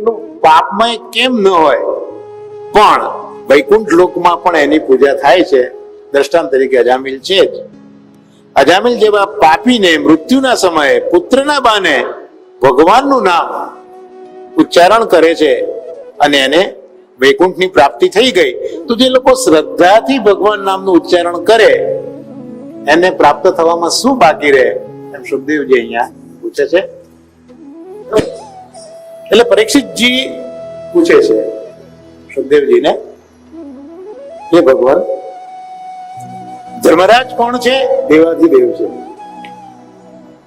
એટલું પાપમય કેમ ન હોય, પણ વૈકુંઠ લોકમાં પણ એની પૂજા થાય છે. દ્રષ્ટાંત તરીકે અજામિલ છે જ. અજામિલ જેવા પાપીને મૃત્યુના સમયે પુત્રના બાને ભગવાનનું નામ ઉચ્ચારણ કરે છે અને એને વૈકુંઠની પ્રાપ્તિ થઈ ગઈ. તો જે લોકો શ્રદ્ધાથી ભગવાન નામનું ઉચ્ચારણ કરે એને પ્રાપ્ત થવામાં શું બાકી રહે, એમ સુખદેવજી અહીંયા પૂછે છે. એટલે પરીક્ષિતજી પૂછે છે સુખદેવજીને કે ભગવાન ધર્મરાજ કોણ છે? દેવાધિદેવ છે,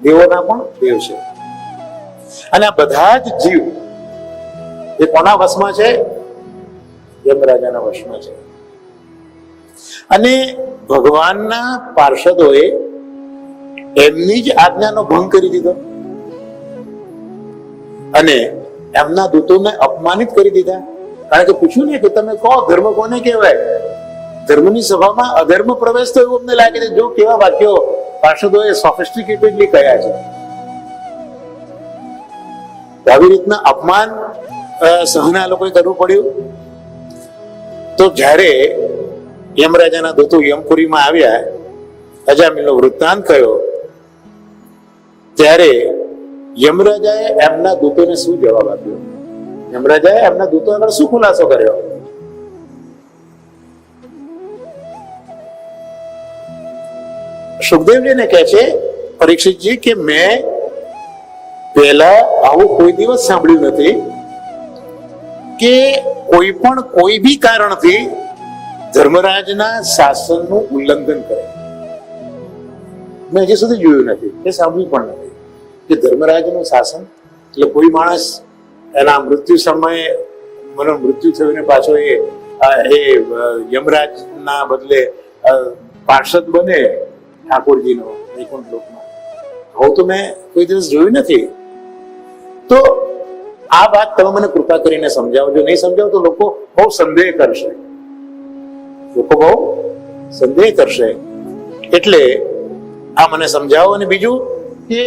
દેવોના પણ દેવ છે. અને આ બધા જ જીવ એ કોના વશમાં છે? યમરાજાના વશમાં છે. અને ભગવાનના પાર્ષદોએ એમની જ આજ્ઞાનો ભંગ કરી દીધો અને એમના દૂતોને અપમાનિત કરી દીધા. કારણ કે પૂછ્યું ને કે તમે કહો ધર્મ કોને કહેવાય? ધર્મની સભામાં અધર્મ પ્રવેશ તો એવું અમને લાગે છે. જો કેવા વાક્યો પાર્ષદોએ સોફિસ્ટિકેટેડલી કહ્યા છે. આવી રીતના અપમાન સહના લોકોએ કરવું પડ્યું. તો જ્યારે યમરાજાના દૂતો યમપુરીમાં આવ્યા, અજામિલનો વૃત્તાંત કયો, ત્યારે યમરાજાએ એમના દૂતોને શું જવાબ આપ્યો? યમરાજાએ એમના દૂતો આગળ શું ખુલાસો કર્યો? સુખદેવજીને કહે છે પરીક્ષિતજી કે મેં પહેલા આવું કોઈ દિવસ સાંભળ્યું નથી કે કોઈ પણ કોઈ બી કારણથી ધર્મરાજના શાસનનું ઉલ્લંઘન કરે. મેં હજી સુધી જોયું નથી, એ સાંભળ્યું પણ નથી કે ધર્મરાજનું શાસન એટલે કોઈ માણસ એના મૃત્યુ સમયે મૃત્યુ થયું ને પાછો એ યમરાજના બદલે પાર્ષદ બને ઠાકોરજીનો વૈકુંઠ લોકમાં. આવું તો મેં કોઈ દિવસ જોયું નથી. તો આ વાત તમે મને કૃપા કરીને સમજાવજો. નહીં સમજાવો તો લોકો બહુ સંદેહ કરશે. એટલે આ મને સમજાવો. અને બીજું કે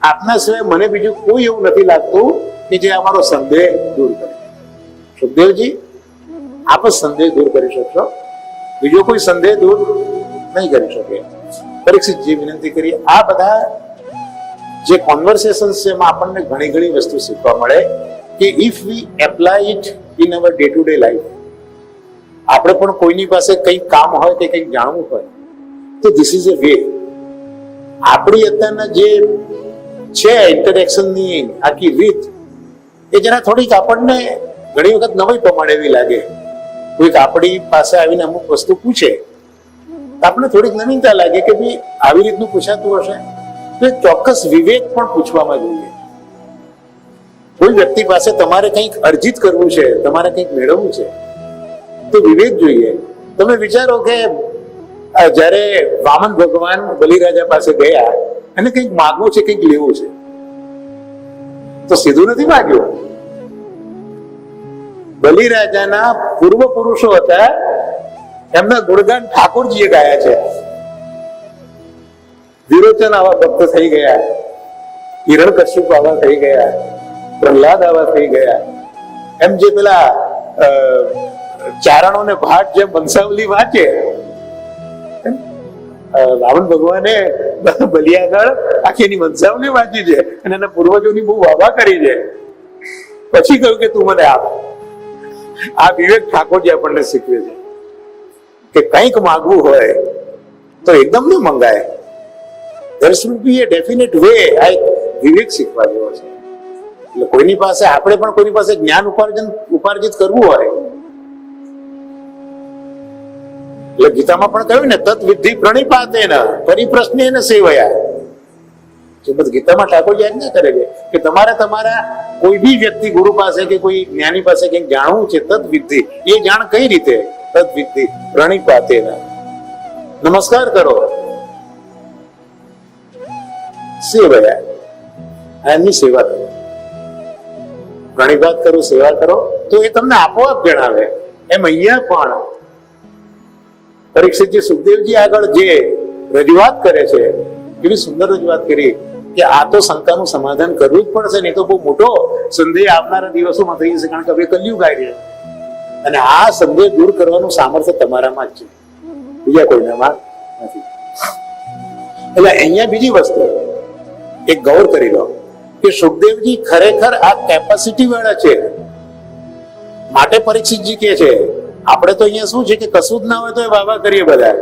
આપના સિવાય મને બીજું કોઈ એવું નથી લાગતું કે જે અમારો સંદેહ દૂર કરે. સુખદેવજી, આપ જ સંદેહ દૂર કરી શકશો, બીજો કોઈ સંદેહ દૂર નહીં કરી શકે. પરીક્ષિતજી વિનંતી કરી. આ બધા જે કોન્વર્સેશન છે એમાં આપણને ઘણી ઘણી વસ્તુ શીખવા મળે કે if V apply it in our day to day life, આપણે પણ કોઈની પાસે કંઈક કામ હોય કે કંઈક જાણવું હોય તો ધીસ ઇઝ અ વે. આપણી અત્યારના જે છે ઇન્ટરેક્શનની આખી રીત એ જરા થોડીક આપણને ઘણી વખત નવી પ્રમાણે એવી લાગે. કોઈક આપણી પાસે આવીને અમુક વસ્તુ પૂછે તો આપણને થોડીક નવીનતા લાગે કે ભાઈ આવી રીતનું પૂછાતું હશે તો એક ચોક્કસ વિવેક પણ પૂછવામાં જોઈએ. કોઈ વ્યક્તિ પાસે તમારે કંઈક અર્જિત કરવું છે, તમારે કંઈક મેળવવું છે તો વિવેક જોઈએ. તમે વિચારો કે જ્યારે વામન ભગવાન બલિરાજા પાસે ગયા અને કંઈક માગવું છે, કંઈક લેવું છે, તો સીધું નથી માગ્યું. બલિરાજાના પૂર્વ પુરુષો હતા, એમના ગુણગાન ઠાકોરજીએ ગાયા છે. વિરોચન આવા ભક્ત થઈ ગયા, હિરણ્યકશ્યપ આવા થઈ ગયા, પ્રહલાદ આવા થઈ ગયા. એમ જે પેલા ચારણોને ભાટ જેમ વંશાવલી વાંચે, રાવણ ભગવાને બલિયાગળ આખી એની વંશાવલી વાંચી છે અને એના પૂર્વજોની બહુ વાવા કરી છે. પછી કહ્યું કે તું મને આપ. આ વિવેક ઠાકોરજી આપણને શીખવે છે કે કંઈક માગવું હોય તો એકદમ ન મંગાય. there should be a definite way. આ વિવેક શીખવા જેવો છે. એટલે કોઈની પાસે આપણે પણ કોઈની પાસે જ્ઞાન ઉપાર્જિત કરવું હોય એટલે ગીતામાં પણ કહ્યું ને તત વિધિ પ્રણિપાતેન પરિપ્રશ્નેન સેવયા. ગીતામાં ઠાકોરજી આજ્ઞા કરે છે કે તમારે તમારા કોઈ બી વ્યક્તિ ગુરુ પાસે કે કોઈ જ્ઞાની પાસે કંઈક જાણવું છે તદ વિધિ, એ જાણ કઈ રીતે? તદ વિધિ પ્રણિપાતેન, નમસ્કાર કરો, સેવયા, એમની સેવા કરો. પ્રણિપાત કરો, સેવા કરો તો એ તમને આપોઆપ જણાવે. એમ અહીંયા પણ પરીક્ષિતજી સુખદેવજી આગળ જે રજૂઆત કરે છે એવી સુંદર રજૂઆત કરી કે આ તો શંકાનું સમાધાન કરવું જ પડશે, નહીં તો બહુ મોટો સંદેહ આવનારા દિવસોમાં થઈ જશે, કારણ કે હવે કલયુગ આવી રહ્યો અને આ સંદેહ દૂર કરવાનું સામર્થ્ય તમારામાં જ છે, બીજા કોઈનામાં નથી. એટલે અહીંયા બીજી વસ્તુ એક ગૌર કરી લો કે સુખદેવજી ખરેખર આ કેપેસિટી વાળા છે, માટે પરીક્ષિતજી કે છે. આપણે તો અહીંયા શું છે કે કશું જ ના હોય તો એ વાવા કરીએ બધા.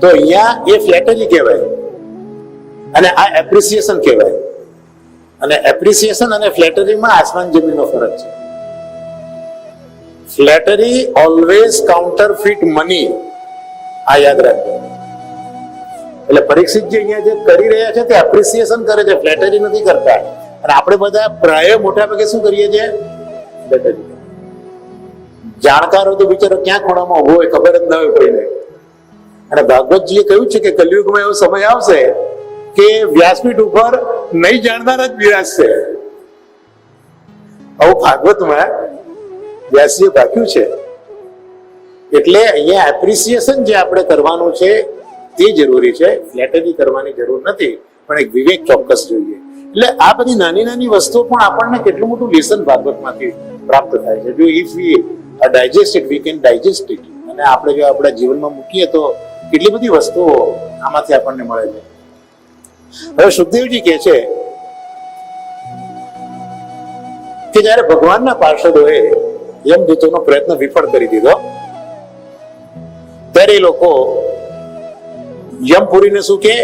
તો અહીંયા એ ફ્લેટરી કહેવાય અને આ એપ્રિસિએશન કહેવાય. અને એપ્રિસિએશન અને ફ્લેટરીમાં આસમાન જમીનનો ફરક છે. ફ્લેટરી ઓલવેઝ કાઉન્ટરફીટ મની, આ યાદ રાખજો. એટલે પરીક્ષિતજી અહીંયા જે કરી રહ્યા છે તે એપ્રિસિએશન કરે છે, ફ્લેટરી નથી કરતા. અને આપણે બધા પ્રાય મોટા ભાગે શું કરીએ છીએ? ફ્લેટરી. જાણકારો તો બિચારો ક્યાં ખૂણામાં ઉભો હોય ખબર જ ના હોય કોઈને. અને ભાગવતજીએ કહ્યું છે કે કલયુગમાં એવો સમય આવશે કે વ્યાસપીઠ ઉપર નહીં જાણનાર જ બિરાજશે. આવું ભાગવતમાં વ્યાસજીએ બાક્યું છે. એટલે અહીંયા એપ્રિસિએશન જે આપણે કરવાનું છે તે જરૂરી છે, ફ્લેટરી કરવાની જરૂર નથી, પણ એક વિવેક ચોક્કસ જોઈએ. એટલે આ બધી નાની નાની વસ્તુઓ પણ આપણને કેટલું મોટું લેસન ભાગવતમાંથી પ્રાપ્ત થાય છે. જો if V digest it, we can digest it. અને આપણે જો આપણા જીવનમાં મૂકીએ તો કેટલી બધી વસ્તુઓ આમાંથી આપણને મળે છે. હવે સુખદેવજી કહે છે કે જયારે ભગવાનના પાર્ષદોએ યમદૂતોનો પ્રયત્ન વિફળ કરી દીધો ત્યારે એ લોકો યમપુરીને શું કે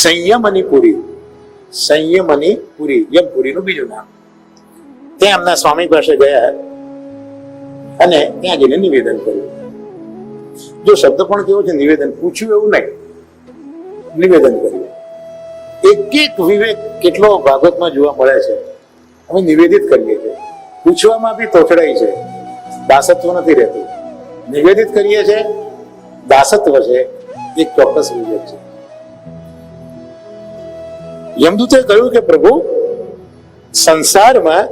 સંયમની પુરી, સંયમની પુરી, યમપુરીનું બીજું નામ. ત્યાં એમના સ્વામી પાસે ગયા અને ત્યાં જઈને નિવેદન કર્યું. જો શબ્દ પણ કેવો છે, નિવેદન. પૂછ્યું એવું નહીં, નિવેદન કર્યું. એક એક વિવેક કેટલો ભાગવતમાં જોવા મળે છે. અમે નિવેદિત કરીએ છીએ, પૂછવામાં બી તોછડાઈ છે, દાસત્વ નથી રહેતું. નિવેદિત કરીએ છીએ, દાસત્વ છે, એક ચોક્કસ વિવેક છે. યમદૂતે કહ્યું કે પ્રભુ, સંસારમાં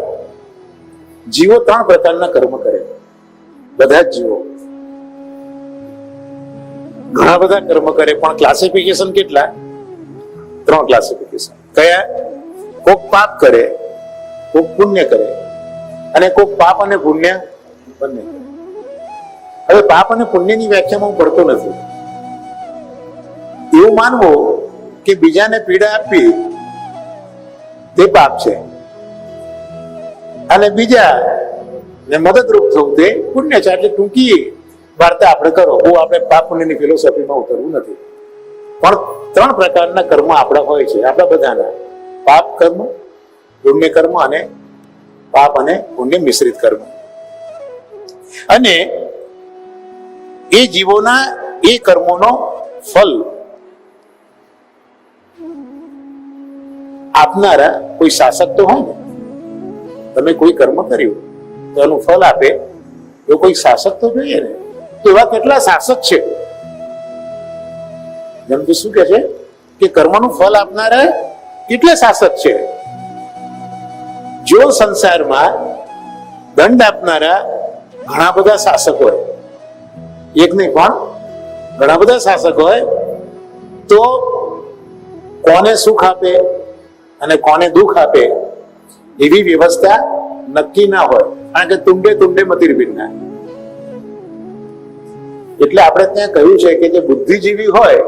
જીવો 3 પ્રકારના કર્મ કરે, બધા જ જીવો ઘણા બધા કર્મ કરે, પણ ક્લાસિફિકેશન કેટલા? 3 ક્લાસિફિકેશન. કયા? કોક પાપ કરે, કોક પુણ્ય કરે, અને કોક પાપ અને પુણ્ય બંને. હવે પાપ અને પુણ્યની વ્યાખ્યામાં હું પડતો નથી. એવું માનવું કે બીજાને પીડા આપવી તે પાપ છે અને બીજા ને મદદરૂપ થવું તે પુણ્ય છે. એટલે ટૂંકી વાર્તા આપણે કરો, બહુ આપણે પાપ પુણ્યની ફિલોસોફીમાં ઉતરવું નથી. પણ 3 પ્રકારના કર્મ આપણા હોય છે, આપણા બધાના. પાપ કર્મ, પુણ્ય કર્મ અને પાપ અને પુણ્ય મિશ્રિત કર્મ. અને એ જીવોના એ કર્મોનો ફલ આપનારા કોઈ શાસક તો હોય ને. તમે કોઈ કર્મ કર્યું તો એનું ફલ આપે તો કોઈ શાસક તો જોઈએ ને. તો એવા કેટલા શાસક છે? જેમ કે શું કે છે કે કર્મનું ફલ આપનારા કેટલા શાસક છે? જો સંસારમાં દંડ આપનારા ઘણા બધા શાસક હોય, એક નહીં પણ ઘણા બધા શાસક હોય, તો કોને સુખ આપે અને કોને દુઃખ આપે એવી વ્યવસ્થા નક્કી ના હોય, કારણ કે તુંડે તુંડે મતિર ભિન્ના. એટલે આપણે ત્યાં કહ્યું છે કે જે બુદ્ધિજીવી હોય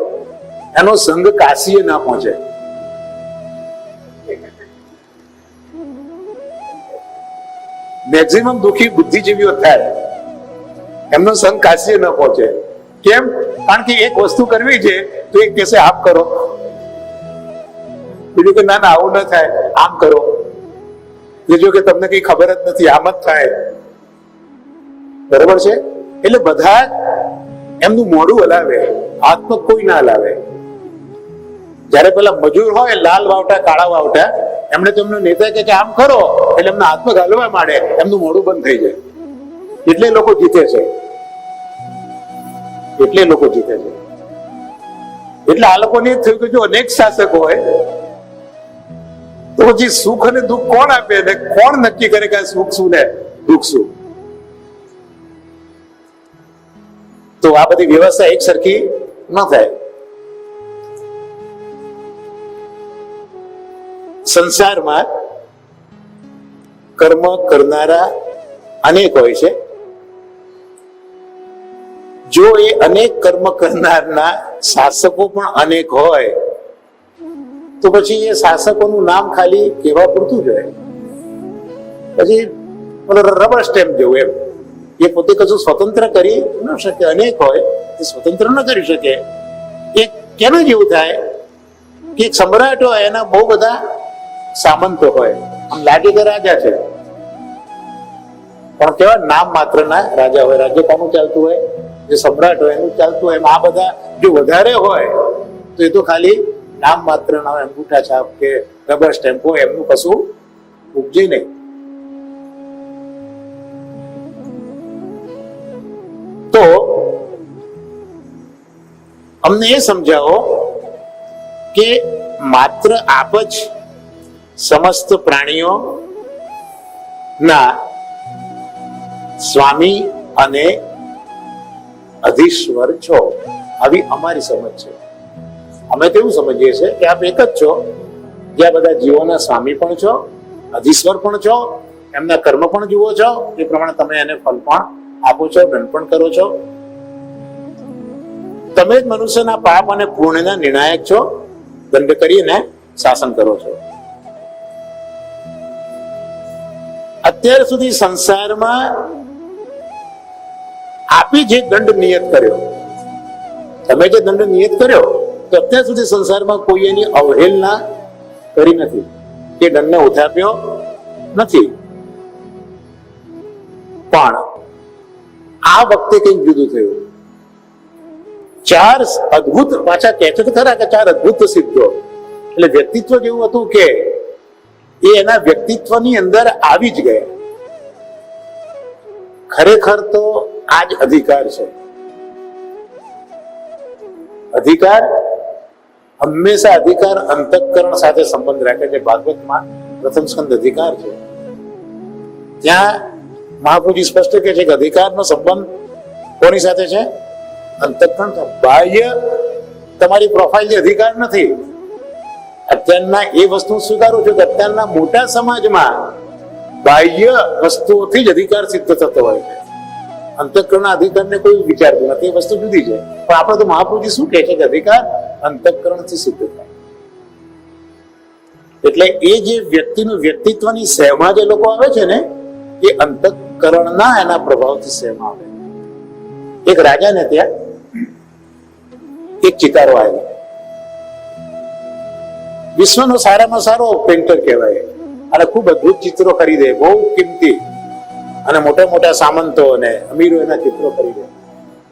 એનો સંગ કાશીએ ના પહોંચે. મેક્સિમમ દુઃખી બુદ્ધિજીવીઓ થાય, એમનો સંગ કાશીએ ન પહોંચે. કેમ? કારણ કે એક વસ્તુ કરવી છે તો એક કહેશે આપ કરો, બીજું કે ના ના આવું ન થાય, આમ કરો. બીજું કે તમને કઈ ખબર જ નથી, આમ જ થાય. બરોબર છે? એટલે બધા એમનું મોઢું હલાવે, હાથ પગ કોઈ ના હલાવે. જયારે પેલા મજૂર હોય, લાલ વાવટા કાળા વાવટા, એમણે તો એમનો નેતા કે આમ કરો એટલે એમના હાથ પગ હલવા માંડે, એમનું મોઢું બંધ થઈ જાય. એટલે લોકો જીતે છે, એટલે લોકો જીતે છે. એટલે આ લોકોને એ થયું કે જો અનેક શાસક હોય તો પછી સુખ અને દુઃખ કોણ આપે ને કોણ નક્કી કરે કે સુખ શું ને દુઃખ શું? તો આ બધી વ્યવસ્થા એક સરખી ન થાય. સંસારમાં કર્મ કરનારા અનેક હોય છે. જો એ અનેક કર્મ કરનારના શાસકો પણ અનેક હોય તો પછી એ શાસકોનું નામ ખાલી કહેવા પૂરતું જ હોય. પછી રબર સ્ટેમ્પ જેવું એમ, એ પોતે કશું સ્વતંત્ર કરી ન શકે. અનેક હોય એ સ્વતંત્ર ન કરી શકે. એ કેનું જેવું થાય કે એક સમ્રાટ હોય એના બહુ બધા સામંતો હોય, આમ લાગે કે રાજા છે પણ કેવા નામ માત્ર ના રાજા હોય. રાજ્ય કોનું ચાલતું હોય? જે સમ્રાટ હોય એનું ચાલતું હોય. આ બધા જો વધારે હોય તો એ તો ખાલી નામ માત્ર ના હોય, અંગૂઠા છાપ કે રબર સ્ટેમ્પ હોય, એમનું કશું ઉપજે નહીં. તો અમને એ સમજાવો કે માત્ર આપ જ સમસ્ત પ્રાણીઓ ના સ્વામી અને અધીશ્વર છો, આવી અમારી સમજ છે. અમે તો એવું સમજીએ છીએ કે આપ એક જ છો, જ્યાં બધા જીવોના સ્વામી પણ છો, અધીશ્વર પણ છો, એમના કર્મ પણ જુઓ છો, એ પ્રમાણે તમે એને ફલ પણ આપો છો, દંડ પણ કરો છો. તમે જ મનુષ્યના પાપ અને પુણ્યના નિર્ણાયક છો, દંડ કરીને શાસન કરો છો. અત્યાર સુધી સંસારમાં આપી જે દંડ નિયત કર્યો, તમે જે દંડ નિયત કર્યો, તો અત્યાર સુધી સંસારમાં કોઈ એની અવહેલના કરી નથી, કે દંડને ઉથાપ્યો નથી. પણ આ વખતે કંઈક જુદું થયું. ચાર અદ્ભુત, પાછા કહે છે તો ખરા કે ચાર અદ્ભુત સિદ્ધો, એટલે વ્યક્તિત્વ જેવું હતું કે એ એના વ્યક્તિત્વની અંદર આવી જ ગયા. ખરેખર તો આ જ અધિકાર છે. અધિકાર હંમેશા અધિકાર અંતઃકરણ સાથે સંબંધ રાખે છે. ભાગવતમાં પ્રથમ સ્કંદ અધિકાર છે. ત્યાં મહાપ્રભુજી સ્પષ્ટ કહે છે કે અધિકારનો સંબંધ કોની સાથે છે? અંતઃકરણ. બાહ્ય તમારી પ્રોફાઇલ અધિકાર નથી. અત્યારના એ વસ્તુ સ્વીકારું છું કે અત્યારના મોટા સમાજમાં બાહ્ય વસ્તુઓથી જ અધિકાર સિદ્ધ થતો હોય છે. અંતઃકરણના અધિકારને કોઈ વિચારતું નથી, એ વસ્તુ જુદી છે. પણ આપણે તો મહાપ્રભુજી શું કહે છે કે અધિકાર અંતઃકરણથી સિદ્ધ થાય. એટલે એ જે વ્યક્તિનું વ્યક્તિત્વની સેવામાં જે લોકો આવે છે ને, એ અંતઃકરણના એના પ્રભાવથી સેવામાં આવે. એક રાજાને ત્યાં એક ચિતારો આવ્યો. વિશ્વનો સારામાં સારો પેન્ટર કહેવાય, અને ખૂબ અદભુત ચિત્રો ખરીદે, બહુ કિંમતી, અને મોટા મોટા સામંતો અને અમીરો એના ચિત્રો ખરીદે.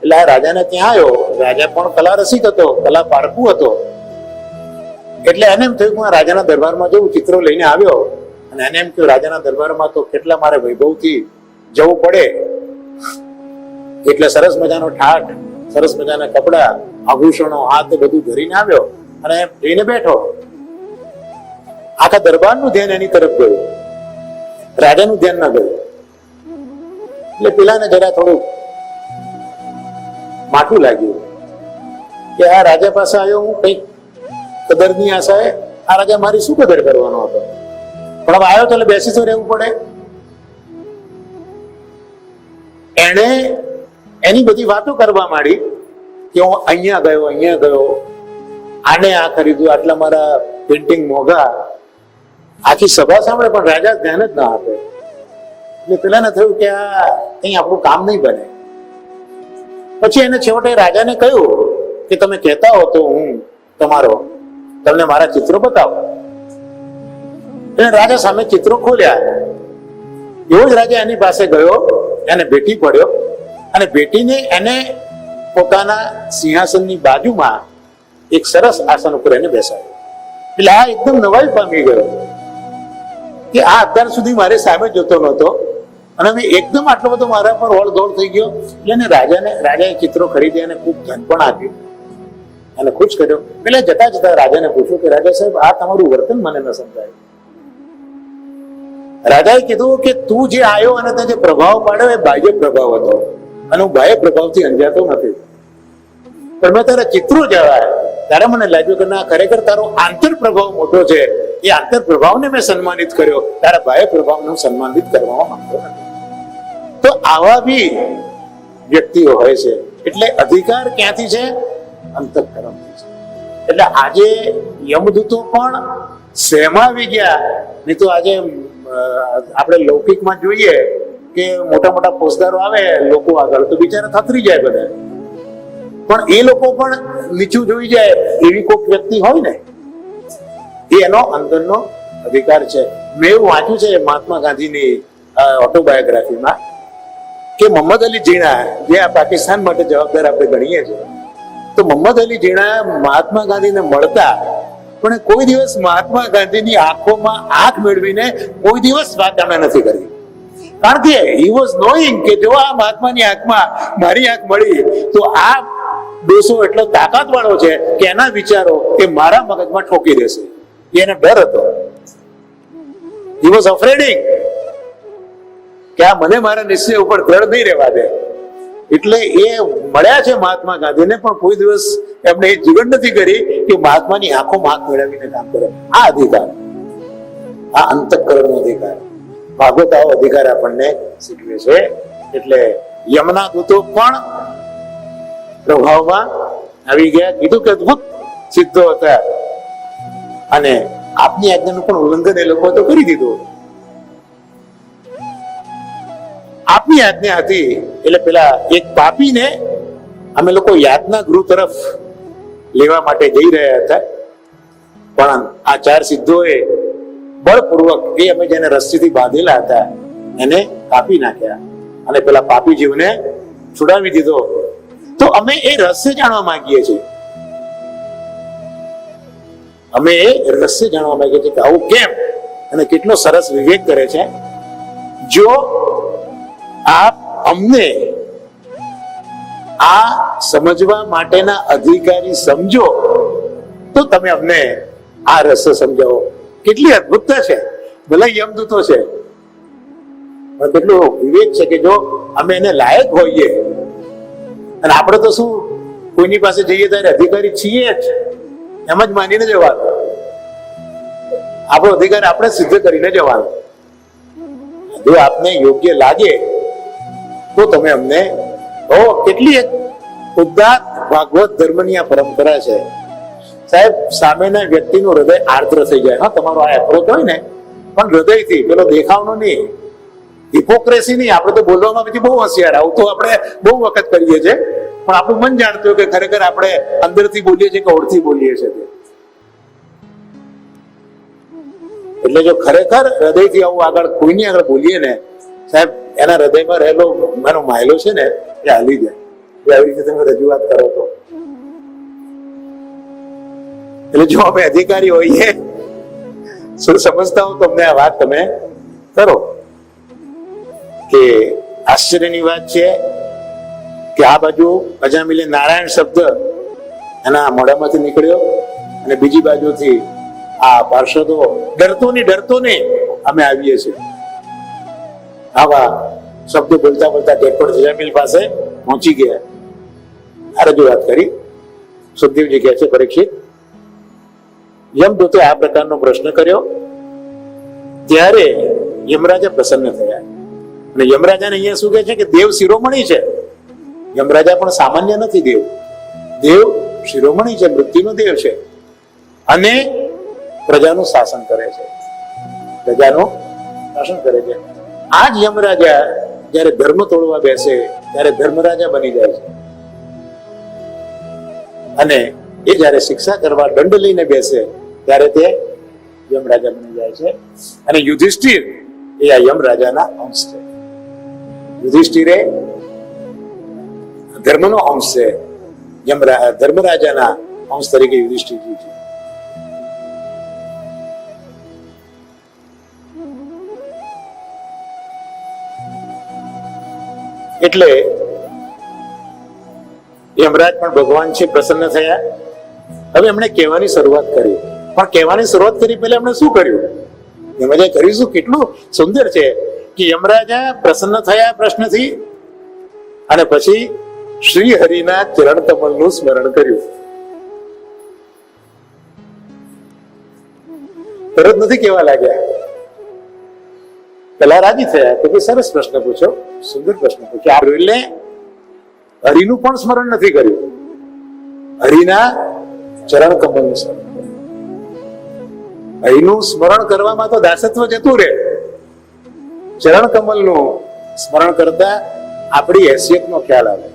એટલે આ રાજાને ત્યાં આવ્યો. રાજા પણ કલા રસિક હતો, કલા પારખુ હતો. એટલે એને એમ થયું કે હું રાજાના દરબારમાં જવું. ચિત્રો લઈને આવ્યો અને એને એમ કહ્યું રાજાના દરબારમાં તો કેટલા મારે વૈભવથી જવું પડે, એટલે સરસ મજાનો ઠાઠ, સરસ મજાના કપડા, આભૂષણો, હાથ બધું ધરીને આવ્યો અને જઈને બેઠો. આખા દરબારનું ધ્યાન એની તરફ ગયું, રાજાનું ધ્યાન ના ગયું. એટલે પેલાને જરા થોડું માઠું લાગ્યું કે આ રાજા પાસે આવ્યો હું કઈક કદરની આશાએ. આ રાજા મારી શું કદર કરવાનો હતો? પણ હવે આવ્યો તો એટલે બેસી તો રહેવું પડે. એને એની બધી વાતો કરવા માંડી કે હું અહીંયા ગયો, અહીંયા ગયો, આને આ ખરીદ્યું, આટલા મારા પેન્ટિંગ મોંઘા. આખી સભા સાંભળે પણ રાજા ધ્યાન જ ના આપે. એટલે પેલાને થયું કે આ કઈ આપણું કામ નહીં બને. પછી એને છેવટે રાજાને કહ્યું કે તમે કહેતા હો તો હું તમને મારા ચિત્રો બતાવો. એટલે રાજા સામે ચિત્રો ખોલ્યા. એવો જ રાજા એની પાસે ગયો, એને ભેટી પડ્યો અને ભેટીને એને પોતાના સિંહાસનની બાજુમાં એક સરસ આસન ઉપર એને બેસાડ્યો. એટલે આ એકદમ નવાઈ પામી ગયો કે આ અત્યાર સુધી મારે સામે જોતો નહોતો અને મેં એકદમ આટલો બધો મારા પર ઓળ દોડ થઈ ગયો. એટલે રાજાએ ચિત્રો ખરીદી અને ખૂબ ધન પણ આપ્યું અને ખુશ કર્યો. એટલે જતા જતા રાજાને પૂછ્યું કે રાજા સાહેબ, આ તમારું વર્તન મને ન સમજાય. રાજાએ કીધું કે તું જે આવ્યો અને તે જે પ્રભાવ પાડ્યો એ બાહ્ય પ્રભાવ હતો, અને હું બાહ્ય પ્રભાવથી અંજાતો નથી. પણ મેં તારા ચિત્રો જોયા ત્યારે મને લાગ્યું કે ના, ખરેખર તારો આંતર પ્રભાવ મોટો છે. એ આંતર પ્રભાવને મેં સન્માનિત કર્યો, તારા બાહ્ય પ્રભાવને હું સન્માનિત કરવામાં માંગતો નથી. તો આવા બી વ્યક્તિઓ હોય છે. એટલે અધિકાર ક્યાંથી છે? અંતઃકરણથી છે. એટલે આજે યમદૂતો પણ શેમાં આવી ગયા? નહીં તો આજે આપણે લૌકિકમાં જોઈએ કે મોટા મોટા ફોજદારો આવે લોકો આગળ, તો બિચારા થથરી જાય બધા. પણ એ લોકો પણ નીચું જોઈ જાય એવી કોઈક વ્યક્તિ હોય ને, એ એનો અંદરનો અધિકાર છે. મેં એવું વાંચ્યું છે મહાત્મા ગાંધીની ઓટોબાયોગ્રાફીમાં કે મોહમ્મદ અલી જીણા, જે આ પાકિસ્તાન માટે જવાબદાર આપણે ગણીએ છીએ, તો મોહમ્મદ અલી જીણા મહાત્મા ગાંધીને મળતા પણ કોઈ દિવસ મહાત્મા ગાંધીની આંખોમાં આંખ મેળવીને કોઈ દિવસ વાત એમણે નથી કરી. કારણ કે હી વોઝ નોઈંગ કે જો આ મહાત્માની આંખમાં મારી આંખ મળી તો આ દોષો એટલો તાકાત વાળો છે કે એના વિચારો એ મારા મગજમાં ઠોકી દેશે. એને ડર હતો. હી વોઝ અફ્રેડિંગ કે આ મને મારા નિશ્ચય ઉપર દ્રઢ નહીં રહેવા દે. એટલે એ મળ્યા છે મહાત્મા ગાંધીને, પણ કોઈ દિવસ એમને એ જીવન નથી કરી કે મહાત્માની આંખોમાં આંખ મેળવીને કામ કરે. આ અધિકાર, આ અંતઃકરણનો અધિકાર, ભાગવતાઓ અધિકાર આપણને શીખવે છે. એટલે યમના દૂતો પણ પ્રભાવમાં આવી ગયા. કીધું કે અદભુત સિદ્ધો હતા અને આપની આજ્ઞાનું પણ ઉલ્લંઘન એ લોકો તો કરી દીધું. આપની આજ્ઞા હતી એટલે પેલા એક પાપીને અમે લોકો યાતના ગૃહ તરફ લેવા માટે જઈ રહ્યા હતા, પણ આ ચાર સિદ્ધોએ બળપૂર્વક એ અમે જેને રસ્સીથી બાંધેલા હતા એને કાપી નાખ્યા અને પેલા પાપી જીવને છોડાવી દીધો. તો અમે એ રહસ્ય જાણવા માંગીએ છીએ. અમે એ રહસ્ય જાણવા માંગીએ છીએ કે આવું કેમ, અને કેટલો સરસ વિવેક કરે છે. જો આપ અમને આ સમજવા માટેના અધિકારી સમજો તો તમે અમને આ રહસ્ય સમજાવો. કેટલી અદ્ભુતતા છે. ભલે યમદૂતો છે પણ કેટલો વિવેક છે કે જો અમે એને લાયક હોઈએ, અને આપણે તો શું કોઈની પાસે જઈએ ત્યારે અધિકારી છીએ જ એમ જ માનીને જવાનું. આપણો અધિકાર આપણે સિદ્ધ કરીને જવાનું. જો આપને યોગ્ય લાગે તો તમે અમને કેટલી એક ઉદાત્ત ભાગવત ધર્મની આ પરંપરા છે સાહેબ. સામેના વ્યક્તિનું હૃદય આર્દ્ર થઈ જાય. હા, તમારો આ એપ્રોચ હોય ને પણ હૃદયથી, પેલો દેખાવનો નહીં, હિપોક્રેસી નહીં. આપણે તો બોલવામાં પછી બહુ હોશિયાર, આવું તો આપણે બહુ વખત કરીએ છીએ, પણ આપણું મન જાણતું કે ખરેખર આપણે અંદરથી બોલીએ છીએ કે ઓળથી બોલીએ છીએ. એટલે જો ખરેખર હૃદયથી આવું આગળ કોઈની આગળ બોલીએ ને સાહેબ, એના હૃદયમાં રહેલો મારો માયલો છે ને એ હાલી જાય. આવી રીતે તમે રજૂઆત કરો તો, એટલે જો અમે અધિકારી હોઈએ શું સમજતા હો તમને આ વાત તમે કરો. કે આશ્ચર્યની વાત છે કે આ બાજુ અજામિલે નારાયણ શબ્દ એના મોઢામાંથી નીકળ્યો અને બીજી બાજુથી આ પાર્ષદો ડરતો ને અમે આવીએ છીએ. આવા શબ્દો બોલતા બોલતા ઝટપટ અજામિલ પાસે પહોંચી ગયા. આ રજૂઆત કરી. સુખદેવજી કહે છે, પરીક્ષિત, યમદૂતે આ પ્રકારનો પ્રશ્ન કર્યો ત્યારે યમરાજા પ્રસન્ન થયા. અને યમરાજાને અહીંયા શું કહે છે કે દેવ શિરોમણી છે. યમરાજા પણ સામાન્ય નથી. દેવ શિરોમણી છે, મૃત્યુનો દેવ છે અને પ્રજાનું શાસન કરે છે. આ જ યમરાજા જયારે ધર્મ તોડવા બેસે ત્યારે ધર્મરાજા બની જાય છે, અને એ જયારે શિક્ષા કરવા દંડ લઈને બેસે ત્યારે તે યમરાજા બની જાય છે. અને યુધિષ્ઠિર એ આ યમરાજાના અંશ છે. યુધિષ્ઠિરે ધર્મનો અંશ છે. ધર્મરાજાના અંશ તરીકે યુધિષ્ઠિરજી છે. એટલે યમરાજ પણ ભગવાન છે, પ્રસન્ન થયા. હવે એમણે કહેવાની શરૂઆત કરી, પણ કહેવાની શરૂઆત કરી પહેલા એમણે શું કર્યું? યમરાજા કર્યું શું? કેટલું સુંદર છે કે યમરાજા પ્રસન્ન થયા પ્રશ્નથી અને પછી શ્રી હરિના ચરણ કમલનું સ્મરણ કર્યું. તરત નથી કેવા લાગ્યા, પેલા રાજી થયા કે સરસ પ્રશ્ન પૂછો, સુંદર પ્રશ્ન પૂછ્યો. આ એટલે હરિનું પણ સ્મરણ નથી કર્યું, હરિના ચરણ કમલનું સ્મરણ. હરિનું સ્મરણ કરવામાં તો દાસત્વ જતું રહે, ચરણ કમલનું સ્મરણ કરતા આપણી હેસિયતનો ખ્યાલ આવે.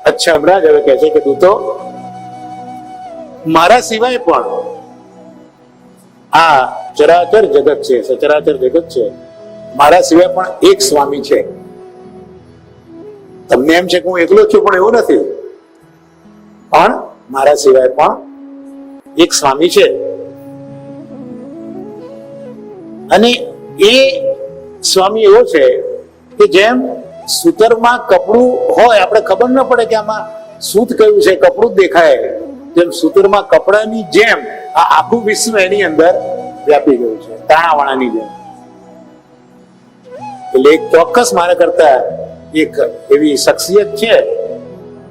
અચ્છા, હમણાં જ હવે કહે છે કે તું તો મારા સિવાય પણ આ ચરાચર જગત છે, સચરાચર જગત છે, મારા સિવાય પણ એક સ્વામી છે. તમને એમ છે કે હું એકલો છું, પણ એવું નથી. પણ મારા સિવાય પણ એક સ્વામી છે. અને એ સ્વામી એવો છે કે જેમ સૂતરમાં કપડું હોય, આપણે ખબર ન પડે કે આમાં સૂત કયું છે, કપડું જ દેખાય, જેમ સૂતરમાં કપડાની જેમ આ આખું વિશ્વ એની અંદર વ્યાપી ગયું છે, તાણાવાણાની જેમ. એટલે એક ચોક્કસ મારા કરતા એક એવી શખ્સિયત છે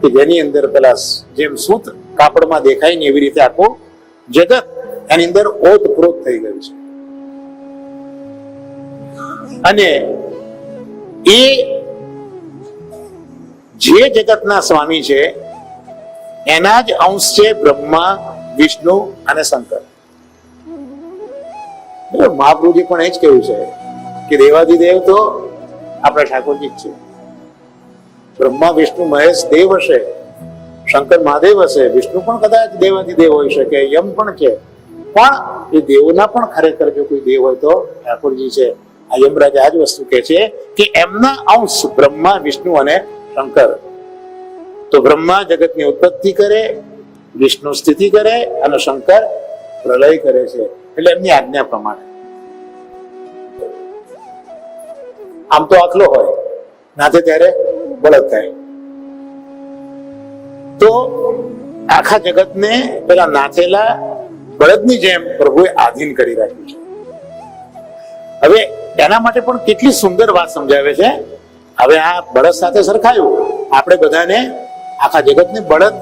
કે જેની અંદર પેલા જેમ સૂત કાપડમાં દેખાય ને એવી રીતે આખું જગત એની અંદર ઓતપ્રોત થઈ ગયું છે. અને એ જે જગતના સ્વામી છે એના જ અંશ છે બ્રહ્મા, વિષ્ણુ અને શંકર. મહાપ્રભુજી પણ એ જ કહ્યું છે કે દેવાધિદેવ તો આપણા ઠાકોરજી જ છે. બ્રહ્મા, વિષ્ણુ, મહેશ દેવ હશે, શંકર મહાદેવ હશે, વિષ્ણુ પણ કદાચ દેવાધિદેવ હોઈ શકે, યમ પણ છે, પણ એ દેવોના પણ ખરેખર જો કોઈ દેવ હોય તો ઠાકોરજી છે. આ યમરાજ આ જ વસ્તુ કહે છે કે એમના અંશ બ્રહ્મા, વિષ્ણુ અને શંકર. તો બ્રહ્મા જગતની ઉત્પત્તિ કરે, વિષ્ણુ સ્થિતિ કરે અને શંકર પ્રલય કરે છે. એટલે એમની આજ્ઞા પ્રમાણે. આમ તો આખલો હોય, નાથે ત્યારે બળદ થાય. તો આખા જગતને પેલા નાથેલા બળદની જેમ પ્રભુએ આધીન કરી રાખ્યું છે. હવે એના માટે પણ કેટલી સુંદર વાત સમજાવે છે. હવે આ બળદ સાથે સરખાયું, આપણે બધાને આખા જગતને બળદ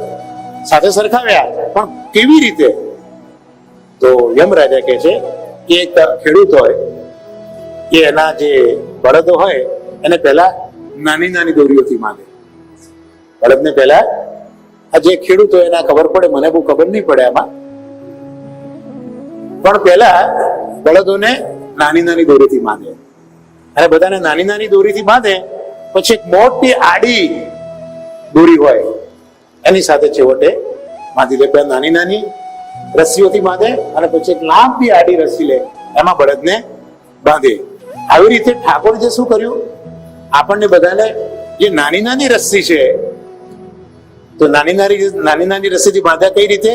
સાથે સરખાવ્યા, પણ કેવી રીતે? તો યમરાજા કહે છે કે એક ખેડૂત હોય, એ એના જે બળદો હોય એને પહેલા નાની નાની દોરીઓથી માંગે. બળદને પહેલા આ જે ખેડૂત હોય એના ખબર પડે, મને બહુ ખબર નહીં પડે આમાં, પણ પહેલા બળદોને નાની નાની દોરીથી માંગે. અને બધાને નાની નાની દોરીથી બાંધે, પછી એક મોટી આડી દોરી હોય એની સાથે છેવટે બાંધી લે. પહેલા નાની નાની રસ્સીઓથી બાંધે અને પછી એક લાંબી આડી રસ્સી લે, એમાં બળદને બાંધે. આવી રીતે ઠાકોરજીએ શું કર્યું? આપણને બધાને જે નાની નાની રસ્સી છે, તો નાની નાની રસ્સીથી બાંધ્યા કઈ રીતે?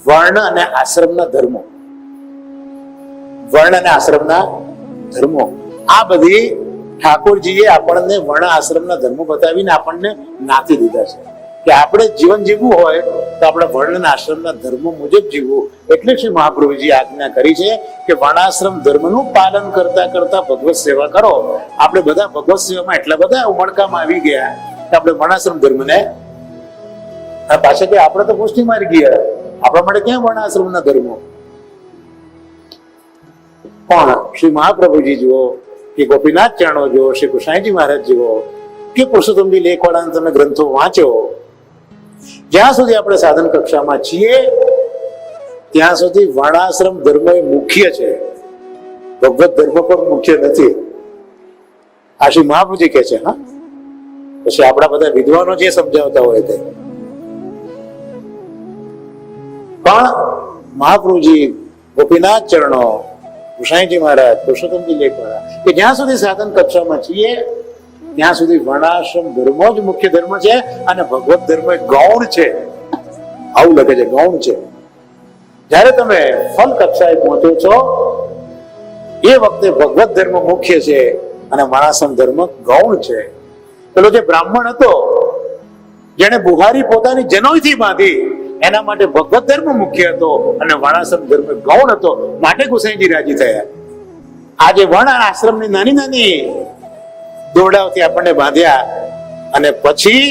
વર્ણ અને આશ્રમના ધર્મો, વર્ણ અને આશ્રમના ધર્મો. આ બધી ઠાકોરજીએ આપણને વર્ણ આશ્રમના ધર્મો બતાવીને આપણને નાથી દીધા છે કે આપણે જીવન જીવવું હોય તો આપણે વર્ણ અને આશ્રમના ધર્મો મુજબ જીવવું. એટલે શ્રી મહાપ્રભુજી આજ્ઞા કરી છે કે વર્ણાશ્રમ ધર્મનું પાલન કરતા કરતા ભગવત સેવા કરો. આપણે બધા ભગવત સેવામાં એટલા બધા ઉમળકામાં આવી ગયા કે આપણે વર્ણાશ્રમ ધર્મને પાછળ કે આપણે તો પુષ્ટિ મારી ગયા. આપણા માટે ક્યાં વર્ણાશ્રમના ધર્મો? પણ શ્રી મહાપ્રભુજી જુઓ કે ગોપીનાથ ચરણો જુઓ, શ્રી કૃષ્ણજી મહારાજ જુઓ કે પુરુષોત્તમજી લેખવાળાના તમે ગ્રંથો વાંચો, જ્યાં સુધી આપણે સાધન કક્ષામાં છીએ ત્યાં સુધી વર્ણાશ્રમ ધર્મ એ મુખ્ય છે, ભગવત ધર્મ પણ મુખ્ય નથી. આ શ્રી મહાપ્રભુજી કહે છે. હા, પછી આપણા બધા વિદ્વાનો જે સમજાવતા હોય તે, પણ મહાપ્રભુજી, ગોપીનાથ ચરણો, કૃષ્ણજી મહારાજ, પુરુષોત્તમજી લેખવાળા, કે જ્યાં સુધી સાધન કક્ષામાં છીએ ત્યાં સુધી વર્ણાશ્રમ ધર્મો જ મુખ્ય ધર્મ છે અને ભગવત ધર્મ ગૌણ છે. આવું લખે છે, ગૌણ છે. જ્યારે તમે ફલ કક્ષાએ પહોંચો છો એ વખતે ભગવત ધર્મ મુખ્ય છે અને વર્ણાશ્રમ ધર્મ ગૌણ છે. પેલો જે બ્રાહ્મણ હતો જેને બુહારી પોતાની જનોઈથી બાંધી, એના માટે ભગવત ધર્મ મુખ્ય હતો અને વર્ણાશ્રમ ધર્મ ગૌણ હતો, માટે ગોસાઈજી રાજી થયા. આજે વર્ણ અને આશ્રમની નાની નાની દોરડાઓથી આપણને બાંધ્યા અને પછી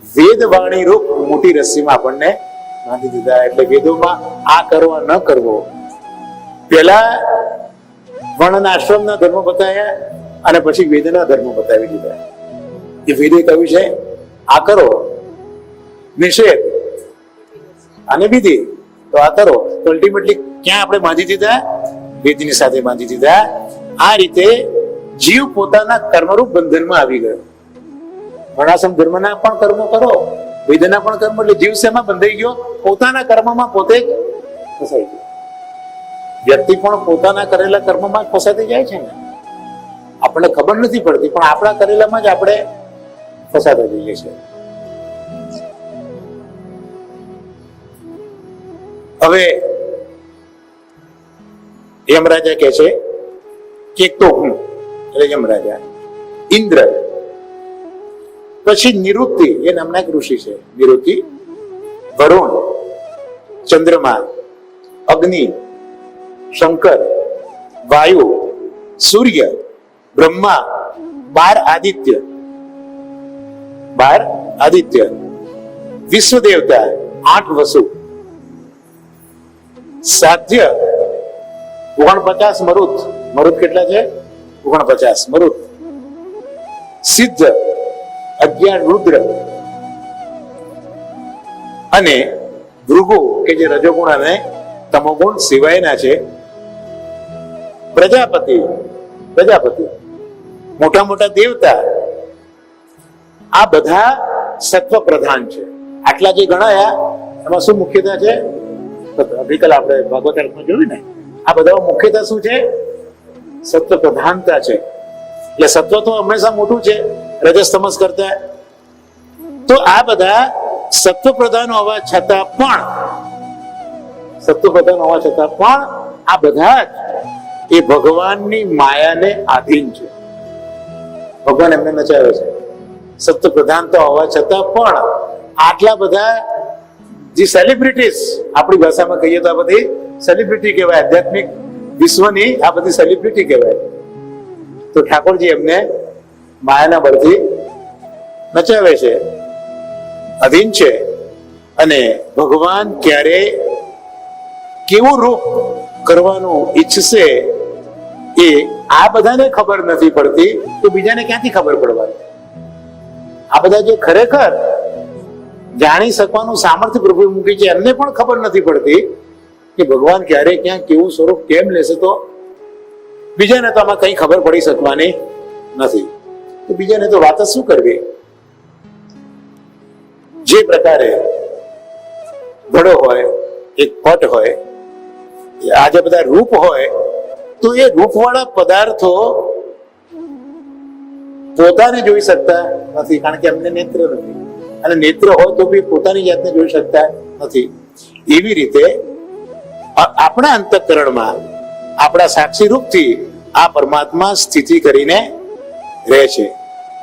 વેદવાણી રૂપ મોટી રસ્સીમાં આપણને બાંધી દીધા. એટલે વેદોમાં આ કરવા ન કરવો, પેલા વર્ણ આશ્રમના ધર્મ બતાવ્યા અને પછી વેદના ધર્મ બતાવી દીધા. એ વેદે કહ્યું છે આ કરો, નિષેધ અને વિધિ, તો આ કરો. તો અલ્ટિમેટલી ક્યાં આપણે બાંધી દીધા? વેદની સાથે બાંધી દીધા. આ રીતે જીવ પોતાના કર્મરૂપ બંધનમાં આવી ગયો. વર્ણાશ્રમ ધર્મના પણ કર્મો કરો, વેદના પણ કર્મ, એટલે જીવ શેમાં બંધાઈ ગયો? પોતાના કર્મમાં પોતે જ ફસાઈ ગયો. વ્યક્તિ પણ પોતાના કરેલા કર્મમાં જ ફસાતી જાય છે ને. આપણને ખબર નથી પડતી, પણ આપણા કરેલામાં જ આપણે ફસાતા જઈએ છીએ. હવે યમરાજા કહે છે કે એક તો હું, એટલે યમરાજા, ઇન્દ્ર, પછી નિરુતિ એ નામના એક ઋષિ છે, નિરુતિ, વરુણ, ચંદ્રમા, અગ્નિ, શંકર, વાયુ, સૂર્ય, બ્રહ્મા, 12 આદિત્ય, વિશ્વ દેવતા, 8 વસુ, સાધ્ય 49 મરુત, મરુત કેટલા છે? 49 મરુત, સિદ્ધ 11 રુદ્ર અને ભૃગુ કે જે રજોગુણ અને તમોગુણ સિવાયના છે, પ્રજાપતિ, મોટા મોટા દેવતા, આ બધા સત્વ પ્રધાન છે. આટલા જે ગણાયા એમાં શું મુખ્યતા છે? ગઈકાલે આપણે ભાગવતમાં જોયું ને, આ બધા મુખ્યતા શું છે? સત્વ પ્રધાનતા છે. એટલે સત્વ તો હંમેશા મોટું છે રજસ તમસ કરતા. તો આ બધા સત્વ પ્રધાન હોવા છતાં પણ આ બધા જ એ ભગવાનની માયાને આધીન છે. ભગવાન એમને નચાવે છે. સત્વ પ્રધાનતા હોવા છતાં પણ આટલા બધા જે સેલિબ્રિટીઝ, આપણી ભાષામાં કહીએ તો આ બધી સેલિબ્રિટી કહેવાય, આધ્યાત્મિક વિશ્વની આ બધી સેલિબ્રિટી કહેવાય. તો ઠાકોરજી એમને માયાના બળથી નચાવે છે, અધીન છે. અને ભગવાન ક્યારે કેવું રૂપ કરવાનું ઈચ્છશે એ આ બધાને ખબર નથી પડતી, તો બીજાને ક્યાંથી ખબર પડવાની? આ બધા જે ખરેખર જાણી શકવાનું સામર્થ્ય પ્રભુ મૂકી છે એમને પણ ખબર નથી પડતી કે ભગવાન ક્યારે ક્યાં કેવું સ્વરૂપ કેમ લેશે. તો બીજાને તો આમાં કઈ ખબર પડી શકવાની નથી. તો બીજાને તો વાત જ શું કરવી? જે પ્રકારે ઘડો હોય, એક પટ હોય, આ જે બધા રૂપ હોય, તો એ રૂપવાળા પદાર્થો પોતાને જોઈ શકતા નથી, કારણ કે એમને નેત્ર નથી. અને નેત્ર હોય તો બી પોતાની જાતને જોઈ શકતા નથી. એવી રીતે આપણા અંતઃકરણમાં આપણા સાક્ષી રૂપથી આ પરમાત્મા સ્થિતિ કરીને રહે છે.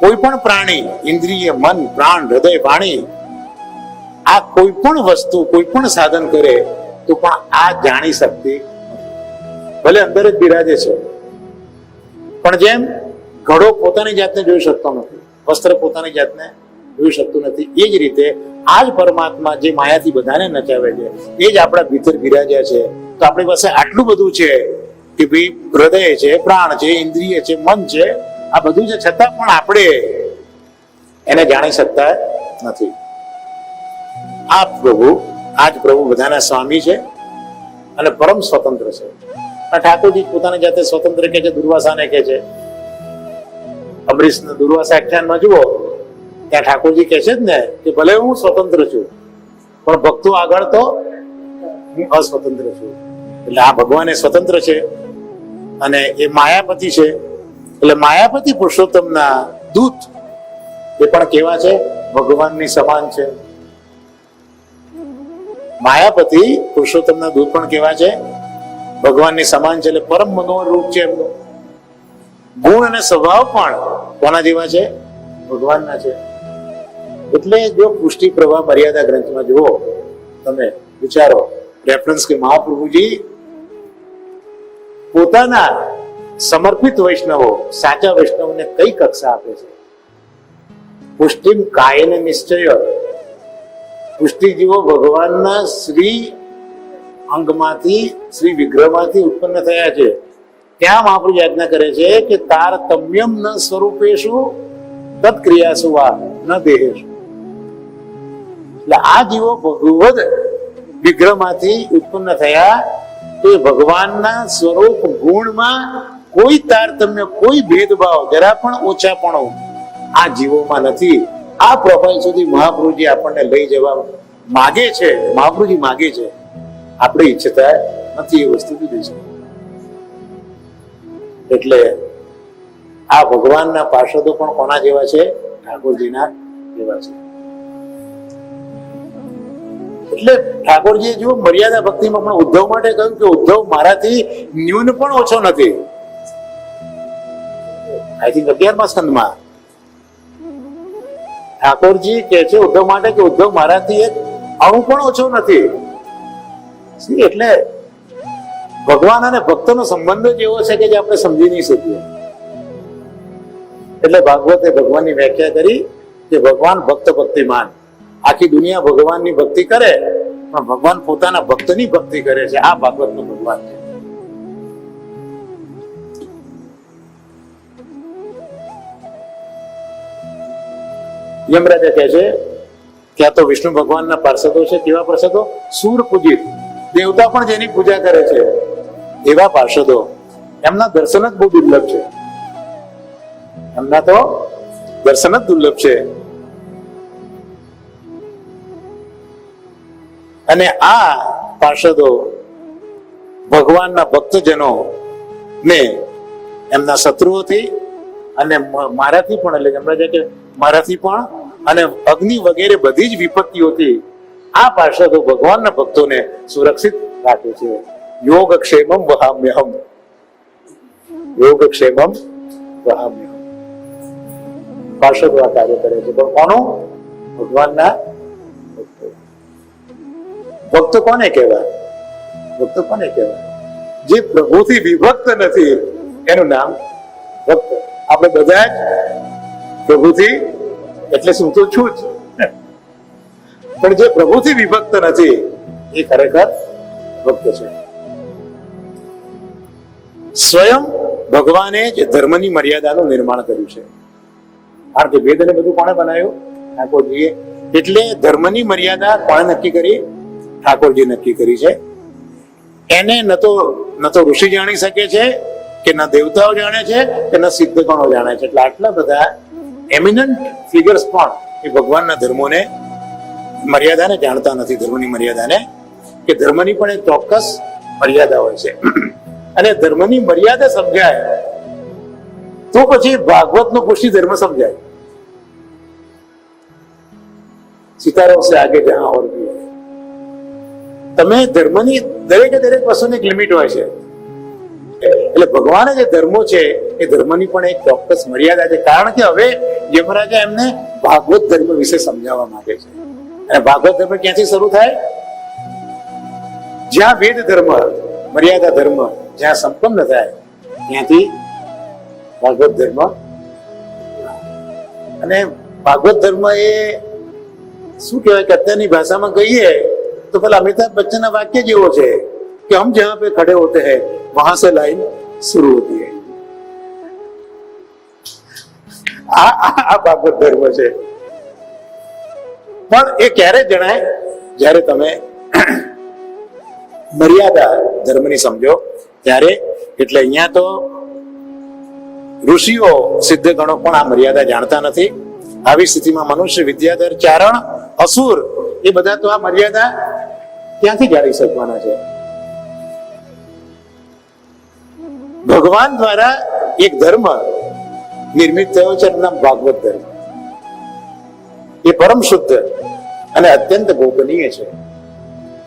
કોઈ પણ પ્રાણી, ઇન્દ્રિય, મન, પ્રાણ, હૃદય, વાણી, આ કોઈ પણ વસ્તુ, કોઈ પણ સાધન કરે તો પણ આ જાણી શકતી, ભલે અંદર જ બિરાજે છે, પણ જેમ ઘડો પોતાની જાતને જોઈ શકતો નથી, વસ્ત્ર પોતાની જાતને જોઈ શકતું નથી, એ જ રીતે આ જ પરમાત્મા જે માયાથી બધાને નચાવે છે એ જ આપણા ભીતર બિરાજ્યા છે. તો આપણી પાસે આટલું બધું છે કે ભાઈ હૃદય છે, પ્રાણ છે, ઇન્દ્રિય છે, મન છે, આ બધું છે, છતાં પણ આપણે એને જાણી શકતા નથી. આ જ પ્રભુ બધાના સ્વામી છે અને પરમ સ્વતંત્ર છે. ઠાકોરજી પોતાની જાતે સ્વતંત્ર કે છે, દુર્વાસાને કે છે. અમરીશ દુર્વાસા આખ્યાનમાં જુઓ, ત્યાં ઠાકોરજી કહે છે જ ને કે ભલે હું સ્વતંત્ર છું પણ ભક્તો આગળ તો હું અસ્વતંત્ર છું. એટલે આ ભગવાન એ સ્વતંત્ર છે અને એ માયાપતિ છે. એટલે માયાપતિ પુરુષોત્તમના દૂત એ પણ કેવા છે? ભગવાનની સમાન છે. માયાપતિ પુરુષોત્તમના દૂત પણ કેવા છે? ભગવાનની સમાન છે. એટલે પરમ મનોહર રૂપ છે એમનું. ગુણ અને સ્વભાવ પણ કોના જેવા છે? ભગવાનના છે. એટલે જો પુષ્ટિ પ્રવાહ મર્યાદા ગ્રંથમાં જુઓ, તમે વિચારો, રેફરન્સ કે મહાપ્રભુજી પોતાના સમર્પિત વૈષ્ણવો સાચા વૈષ્ણવને કઈ કક્ષા આપે છે? પુષ્ટિમ કાયન નિશ્ચય. પુષ્ટિજીવો ભગવાનના શ્રી અંગમાંથી, શ્રી વિગ્રહમાંથી ઉત્પન્ન થયા છે. ત્યાં મહાપ્રભુ યાજ્ઞા કરે છે કે તારતમ્યમ ન સ્વરૂપેશુ તત્ક્રિયાસુ વા ન દેહેશુ. એટલે આ જીવો ભગવદ વિગ્રહમાંથી ઉત્પન્ન થયા તો ભગવાનના સ્વરૂપ ગુણમાં કોઈ તારતમ્ય, કોઈ ભેદભાવ, જરા પણ ઓછાપણો આ જીવોમાં નથી. આ પ્રોફાઇલ સુધી મહાપ્રભુજી આપણને લઈ જવા માગે છે. મહાપ્રભુજી માગે છે, આપણે ઈચ્છતા નથી. એ વસ્તુ જુદી છે. એટલે આ ભગવાનના પાર્ષદો પણ કોના જેવા છે? ઠાકોરજીના જેવા છે. એટલે ઠાકોરજીએ જો મર્યાદા ભક્તિમાં પણ ઉદ્ધવ માટે કહ્યું કે ઉદ્ધવ મારાથી ન્યૂન પણ ઓછો નથી. આઈ થિંક 11મા સ્કંદમાં ઠાકોરજી કહે છે ઉદ્ધવ માટે કે ઉદ્ધવ મારાથી એક અણુ પણ ઓછો નથી. એટલે ભગવાન અને ભક્તનો સંબંધ જ એવો છે કે જે આપણે સમજી નહીં શકીએ. એટલે ભાગવતે ભગવાનની વ્યાખ્યા કરી કે ભગવાન ભક્ત ભક્તિમાન. આખી દુનિયા ભગવાનની ભક્તિ કરે પણ ભગવાન પોતાના ભક્તની ભક્તિ કરે છે. આ ભાગવતનો ભગવાન છે. યમરાજા કહે છે કે આ તો વિષ્ણુ ભગવાનના પાર્ષદો છે. કેવા પાર્ષદો? સૂર પૂજિત, દેવતા પણ જેની પૂજા કરે છે એવા પાર્ષદો. એમના દર્શન જ બહુ દુર્લભ છે. એમના તો દર્શન જ દુર્લભ છે. અને આ પાર્ષદો ભગવાનના ભક્તજનો ને એમના શત્રુઓથી અને મારાથી પણ, એટલે યમરાજા કે મારાથી પણ અને અગ્નિ વગેરે બધી જ વિપત્તિઓથી આ પાર્ષદો ભગવાનના ભક્તોને સુરક્ષિત રાખે છે. યોગક્ષેમમ વહામ્યહમ. યોગક્ષેમમ વહામ્યહમ. પાર્ષદો આ કાર્ય કરે છે. પણ કોનો? ભગવાનના ભક્તો. ભક્ત કોને કહેવાય? ભક્ત કોને કહેવાય? જે પ્રભુથી વિભક્ત નથી એનું નામ ભક્ત. આપણે બધા જ પ્રભુથી, એટલે શું તો છું જ, પણ જે પ્રભુથી વિભક્ત નથી એ ખરેખર ભક્ત છે. સ્વયં ભગવાને જ ધર્મની મર્યાદાનું નિર્માણ કર્યું છે. કારણ કે વેદ ને બધું કોણે બનાવ્યું? ઠાકોરજીએ. એટલે ધર્મની મર્યાદા કોણે નક્કી કરી? ઠાકોરજી નક્કી કરી છે. એને ન તો ઋષિ જાણી શકે છે, કે ન દેવતાઓ જાણે છે, કે ન સિદ્ધગણો જાણે છે. એટલે આટલા બધા એમિનન્ટ ફિગર્સ પણ એ ભગવાનના ધર્મોને મર્યાદાને જાણતા નથી. ધર્મની મર્યાદાને, કે ધર્મની પણ એક ચોક્કસ મર્યાદા હોય છે. અને ધર્મની મર્યાદા સમજાય તો પછી ભાગવતનો પુષ્ટિ ધર્મ સમજાય. સિતારો સે આગે જહાં ઓર ભી હૈ. તમે ધર્મની દરેકે દરેક વસ્તુની એક લિમિટ હોય છે. એટલે ભગવાને જે ધર્મો છે એ ધર્મની પણ એક ચોક્કસ મર્યાદા છે. કારણ કે હવે યમરાજા એમને ભાગવત ધર્મ વિશે સમજાવવા માંગે છે. અને ભાગવત ધર્મ ક્યાંથી શરૂ થાય? જ્યાં વેદ ધર્મ, મર્યાદા ધર્મ જ્યાં સંપન્ન થાય ત્યાંથી ભાગવત ધર્મ. અને ભાગવત ધર્મ એ શું કહેવાય કે અત્યારની ભાષામાં કહીએ તો પેલા અમિતાભ બચ્ચનના વાક્ય જેવો છે कि हम जहां पे खड़े होते हैं वहां से लाइन शुरू होती है. આ ભાગવત ધર્મ છે. પણ એ ક્યારે જણાય? જ્યારે તમે મર્યાદા ધર્મની સમજો ત્યારે. એટલે અહીંયા તો ઋષિઓ, સિદ્ધ ગણો પણ આ મર્યાદા જાણતા નથી. આવી સ્થિતિમાં મનુષ્ય, વિદ્યાધર, ચારણ, અસુર એ બધા તો આ મર્યાદા ક્યાંથી જાણી શકવાના છે? ભગવાન દ્વારા એક ધર્મ નિર્મિત થયો છે, એનું નામ ભાગવત ધર્મ. એ પરમ શુદ્ધ અને અત્યંત ગોપનીય છે.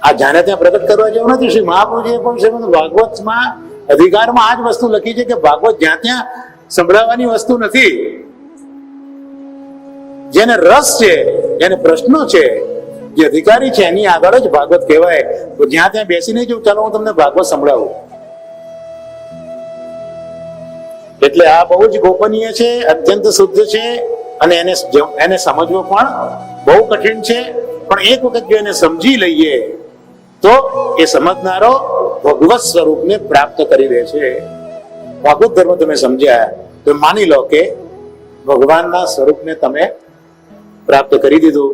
આ જાણે ત્યાં પ્રગટ કરવા જેવું નથી. શ્રી મહાપ્રભુજીએ પણ શ્રીમદ ભાગવતમાં અધિકારમાં આ જ વસ્તુ લખી છે કે ભાગવત જ્યાં ત્યાં સંભળાવવાની વસ્તુ નથી. જેને રસ છે, જેને પ્રશ્નો છે, જે અધિકારી છે એની આગળ જ ભાગવત કહેવાય. તો જ્યાં ત્યાં બેસીને જો ચાલો હું તમને ભાગવત સંભળાવું, એટલે આ બહુ જ ગોપનીય છે, અત્યંત શુદ્ધ છે, અને એને સમજવો પણ બહુ કઠિન છે. પણ એક વખત જો એને સમજી લઈએ તો એ સમજનારો ભગવત સ્વરૂપને પ્રાપ્ત કરી દે છે. ભાગવત ધર્મ તમે સમજ્યા તો માની લો કે ભગવાનના સ્વરૂપને તમે પ્રાપ્ત કરી દીધું.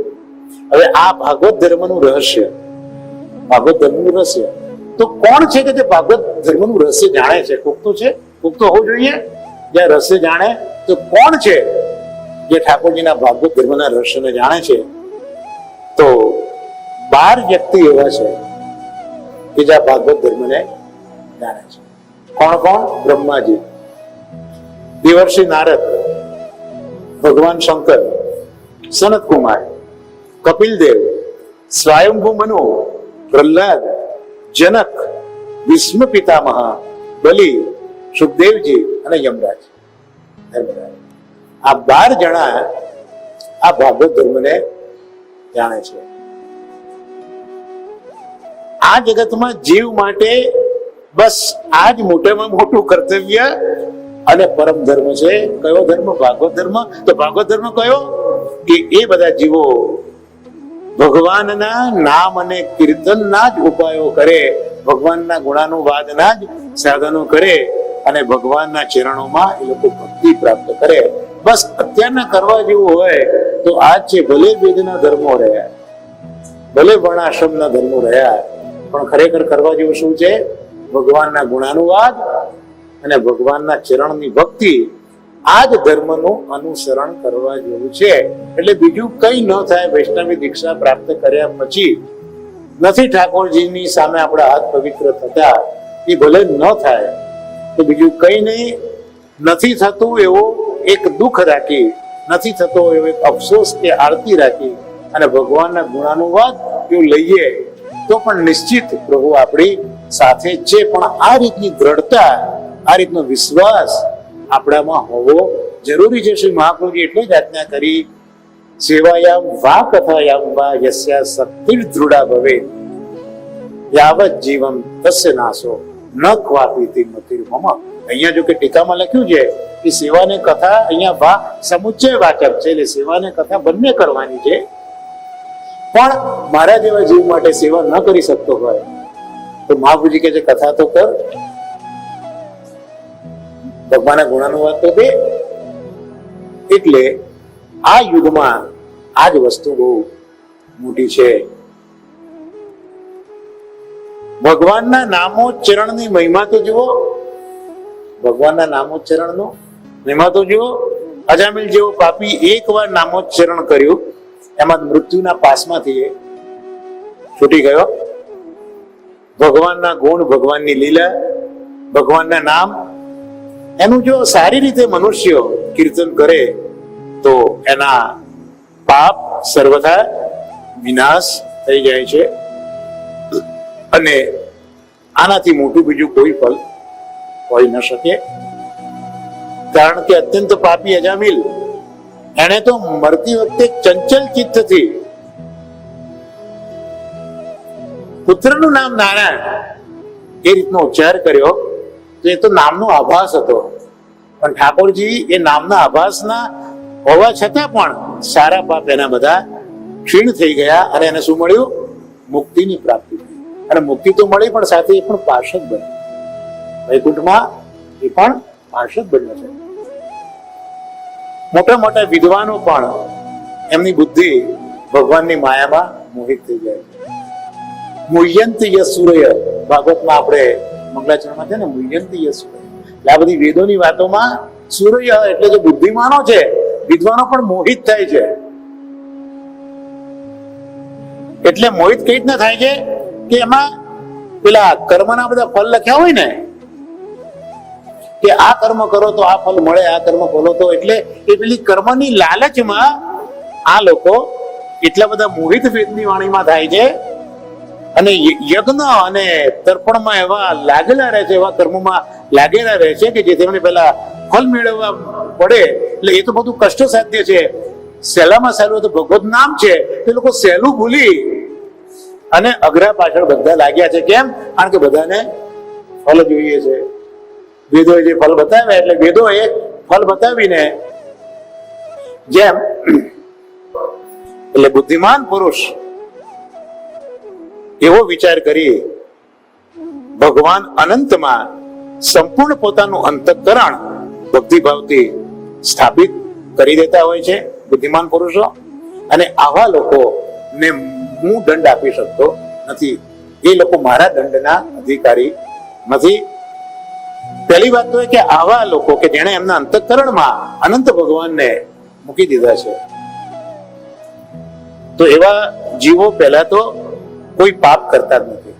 હવે આ ભાગવત ધર્મનું રહસ્ય, ભાગવત ધર્મનું રહસ્ય તો કોણ છે કે તે ભાગવત ધર્મનું રહસ્ય જાણે છે? કોક તો છે, કોક તો હોવું જોઈએ જ્યાં રહસ્ય જાણે. તો કોણ છે જે ઠાકોરજીના ભાગવત ધર્મના રહસ્યને જાણે છે? તો 12 વ્યક્તિ એવા છે કે જે ભાગવત ધર્મને જાણે છે. કોણ કોણ? બ્રહ્માજી, દેવર્ષિ નારદ, ભગવાન શંકર, સનત કુમાર, કપિલ દેવ, સ્વયંભુ મનુ, પ્રહલાદ, જનક, ભીષ્મ પિતામહ, બલિ, સુખદેવજી અને યમરાજ. આ 12 જણા આ ભાગવત ધર્મને જાણે છે. આ જગતમાં જીવ માટે બસ આ જ મોટામાં મોટું કર્તવ્ય અને પરમ ધર્મ છે. કયો ધર્મ? ભાગવત ધર્મ. તો ભાગવત ધર્મ કયો? કે એ બધા જીવો ભગવાનના નામ અને કીર્તનના જ ઉપાયો કરે, ભગવાનના ગુણાનુવાદના જ સાધનો કરે અને ભગવાનના ચરણોમાં એ લોકો ભક્તિ પ્રાપ્ત કરે. બસ અત્યારના કરવા જેવું હોય તો આ છે. ભલે વેદના ધર્મો રહ્યા, ભલે વર્ણાશ્રમના ધર્મો રહ્યા, પણ ખરેખર કરવા જેવું શું છે? ભગવાનના ગુણાનુવાદ અને ભગવાનના ચરણની ભક્તિ. આ જ ધર્મનું અનુસરણ કરવા જેવું છે. એટલે બીજું કઈ ન થાય. વૈષ્ણવી દીક્ષા પ્રાપ્ત કર્યા પછી નથી ઠાકોરજીની સામે આપણા હાથ પવિત્ર થતા, એ ભલે ન થાય તો બીજું કઈ નહીં. નથી થતું એવો એક દુઃખ રાખી, નથી થતો એવો એક અફસોસ કે આરતી રાખી અને ભગવાનના ગુણાનુવાદ એવું લઈએ તો પણ નિશ્ચિત પ્રભુ આપણી સાથે છે. પણ આ રીતની દ્રઢતા, આ રીતનો વિશ્વાસ આપણામાં હોવો જરૂરી છે. શ્રી મહાપ્રભુજી એટલે જ આજ્ઞા કરી, સેવાયામ વા કથાયામ વા યસ્યા શક્તિર દૃઢા ભવે યાવત જીવમ તસ્ય નાશો ન ક્વાપી મતિર મમ. અહીંયા જો કે ટીકામાં લખ્યું છે કે સેવા ને કથા, અહીંયા વા સમુચ્ચય વાચક છે, એટલે સેવા ને કથા બંને કરવાની છે. પણ મારા જેવા જીવ માટે સેવા ન કરી શકતો હોય તો મહાપ્રભુજી કહે છે કથા તો કર, ભગવાનના ગુણાનુવાદ તો દે. એટલે આ યુગમાં આ જ વસ્તુ બહુ મોટી છે. ભગવાનના નામોચ્ચરણની મહિમા તો જુઓ, ભગવાનના નામોચ્ચરણનો મહિમા તો જુઓ. અજામિલ જેવો પાપી એકવાર નામોચ્ચરણ કર્યું, એમાં મૃત્યુના પાસમાંથી છૂટી ગયો. ભગવાનના ગુણ, ભગવાનની લીલા, ભગવાનના નામ, એનું જો સારી રીતે મનુષ્ય કીર્તન કરે તો એના પાપ સર્વથા વિનાશ થઈ જાય છે. અને આનાથી મોટું બીજું કોઈ ફળ હોઈ ન શકે. કારણ કે અત્યંત પાપી અજામિલ, એને તો મરતી વખતે ચંચલ ચિત્તથી પુત્રનું નામ નારાયણ એ રીતનો ઉચ્ચાર કર્યો તો એ તો નામનો આભાસ હતો. પણ ઠાકોરજી એ નામના આભાસના હોવા છતાં પણ સારા પાપ એના બધા ક્ષીણ થઈ ગયા અને એને શું મળ્યું? મુક્તિની પ્રાપ્તિ. અને મુક્તિ તો મળી, પણ સાથે એ પણ પાર્ષદ બન્યો. વૈકુંઠમાં એ પણ પાર્ષદ બન્યો છે. મોટા મોટા વિદ્વાનો પણ એમની બુદ્ધિ ભગવાનની માયામાં મોહિત થઈ જાય છે. મુહ્યંતિ યસુરય, ભાગવતમાં આપણે મંગલાચરણમાં છે ને, મુહ્યંતિ યસુરય. એટલે આ બધી વેદોની વાતોમાં સૂર્ય એટલે જે બુદ્ધિમાનો છે, વિદ્વાનો પણ મોહિત થાય છે. એટલે મોહિત કઈ રીતના થાય છે કે એમાં પેલા કર્મના બધા ફળ લખ્યા હોય ને, કે આ કર્મ કરો તો આ ફળ મળે, આ કર્મ કરો તો, એટલે એ પેલી કર્મની લાલચમાં આ લોકો એટલા બધા મોહિત વેદની વાણીમાં થાય છે અને યજ્ઞ અને તર્પણમાં એવા લાગેલા રહે છે, એવા કર્મોમાં લાગેલા રહે છે કે જેથી એમને પેલા ફળ મેળવવા પડે. એટલે એ તો બધું કષ્ટ સાધ્ય છે. સહેલામાં સહેલું તો ભગવત નામ છે, તે લોકો સહેલું ભૂલી અને અઘરા પાછળ બધા લાગ્યા છે. કેમ? કારણ કે બધાને ફળ જોઈએ છે. વેદોએ જે ફળ બતાવ્યા, એટલે વેદોએ ફળ બતાવીને જેમ એટલે બુદ્ધિમાન પુરુષ એવો વિચાર કરી ભગવાન અનંતમાં સંપૂર્ણ પોતાનું અંતઃકરણ ભક્તિભાવથી સ્થાપિત કરી દેતા હોય છે બુદ્ધિમાન પુરુષો. અને આવા લોકોને હું દંડ આપી શકતો નથી. એ લોકો મારા દંડના અધિકારી નથી. પહેલી વાત તો એ કે આવા લોકો કે જેણે એમના અંતઃકરણમાં અનંત ભગવાનને મૂકી દીધા છે, તો એવા જીવો પહેલા તો કોઈ પાપ કરતા જ નથી.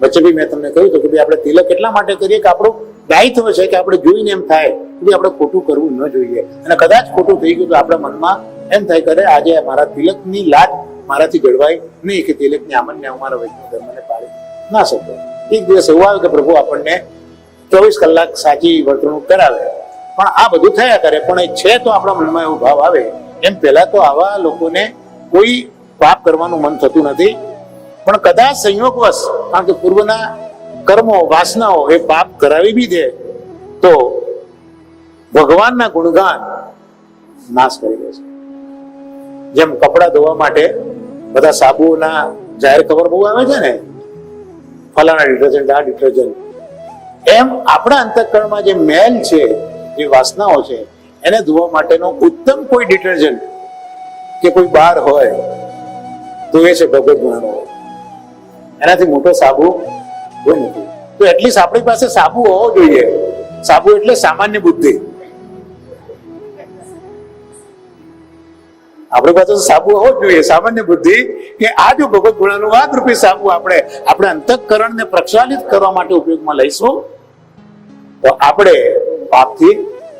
વચ્ચે બી મેં તમને કહ્યું હતું કે આપણે તિલક એટલા માટે કરીએ કે આપણું દાયિત્વ છે કે આપણે જોઈને એમ થાય કે આપણે ખોટું કરવું ન જોઈએ. અને કદાચ ખોટું થઈ ગયું તો આપણા મનમાં એમ થાય કરે આજે મારા તિલકની લાજ મારાથી જળવાય નહીં, કે તિલકની આમન્ય અમારા વૈષ્ણવ ધર્મને પાડી ના શકો. એક દિવસ એવું આવે કે પ્રભુ આપણને 24 કલાક સાચી વર્તણૂક કરાવે, પણ આ બધું થયા કરે. પણ એ છે તો આપણા મનમાં એવો ભાવ આવે. એમ પહેલા તો આવા લોકોને કોઈ પાપ કરવાનું મન થતું નથી. પણ કદાચ સંયોગવશ, કારણ કે પૂર્વના કર્મો વાસનાઓ એ પાપ કરાવી બી દે તો ભગવાનના ગુણગાન નાશ કરી દે છે. જેમ કપડા ધોવા માટે બધા સાબુના જાહેર ખબર બહુ આવે છે ને, ફલાણા ડિટર્જન્ટ, આ ડિટર્જન્ટ, એમ આપણા અંતઃકરણમાં જે મેલ છે, જે વાસનાઓ છે, એને ધોવા માટેનો ઉત્તમ કોઈ ડિટર્જન્ટ કે કોઈ બાર હોય તો એ છે ભગવદ ગુણનો. એનાથી મોટો સાબુ કોઈ નથી. તો એટલીસ્ટ આપણી પાસે સાબુ હોવો જોઈએ. સાબુ એટલે સામાન્ય બુદ્ધિ. આપણી પાસે સાબુ હોવો જોઈએ, સામાન્ય બુદ્ધિ, કે આ જો ભગવદ ગુણાનુવાદ રૂપી સાબુ આપણે અંતઃકરણને પ્રક્ષાલિત કરવા માટે ઉપયોગમાં લઈશું તો આપણે પાપથી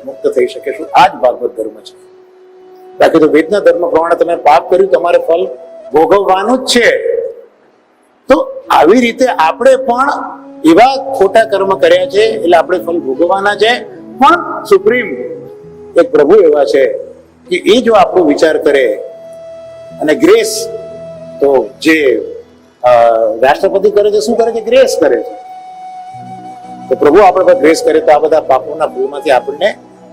મુક્ત થઈ શકીશું. આ જ ભાગવત ધર્મ છે. બાકી તો વેદના ધર્મ પ્રમાણે તમે પાપ કર્યું, તમારે ફળ ભોગવવાનું જ છે. તો આવી રીતે આપણે પણ એવા ખોટા કર્મ કર્યા છે એટલે આપણે ફળ ભોગવવાના છે. પણ સુપ્રીમ એક પ્રભુ એવા છે કે એ જો આપણો વિચાર કરે અને ગ્રેસ, તો જે રાષ્ટ્રપતિ કરે છે શું કરે છે? ગ્રેસ કરે છે. તો પ્રભુ આપણે પર ગ્રેસ કરે તો આ બધા પાપોના ભૂલમાંથી આપણને,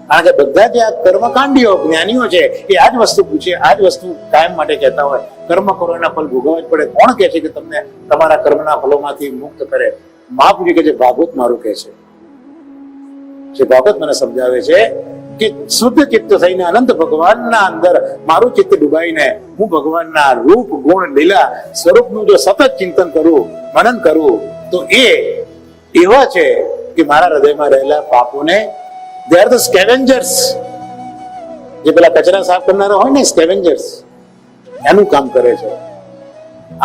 કારણ કે બધા જે આ કર્મકાંડીઓ જ્ઞાનીઓ છે એ આ જ વસ્તુ પૂછે, આ જ વસ્તુ કાયમ માટે કહેતા હોય, કર્મ કરો એના ફળ ભોગવવા જ પડે. કોણ કહે છે કે તમને તમારા કર્મના ફલોમાંથી મુક્ત કરે? મહાપુરુષ કે જે ભાગવત મારું કહે છે, જે ભાગવત મને સમજાવે છે કે શુદ્ધ ચિત્ત થઈને અનંત ભગવાનના અંદર મારું ચિત્ત ડૂબાઈને હું ભગવાનના રૂપ ગુણ લીલા સ્વરૂપનું જો સતત ચિંતન કરું, મનન કરું, તો એ એવા છે કે મારા હૃદયમાં રહેલા પાપોને, they are the scavengers, જે પેલા કચરા સાફ કરનારા હોય ને, સ્કેવેન્જર્સ, એનું કામ કરે છે.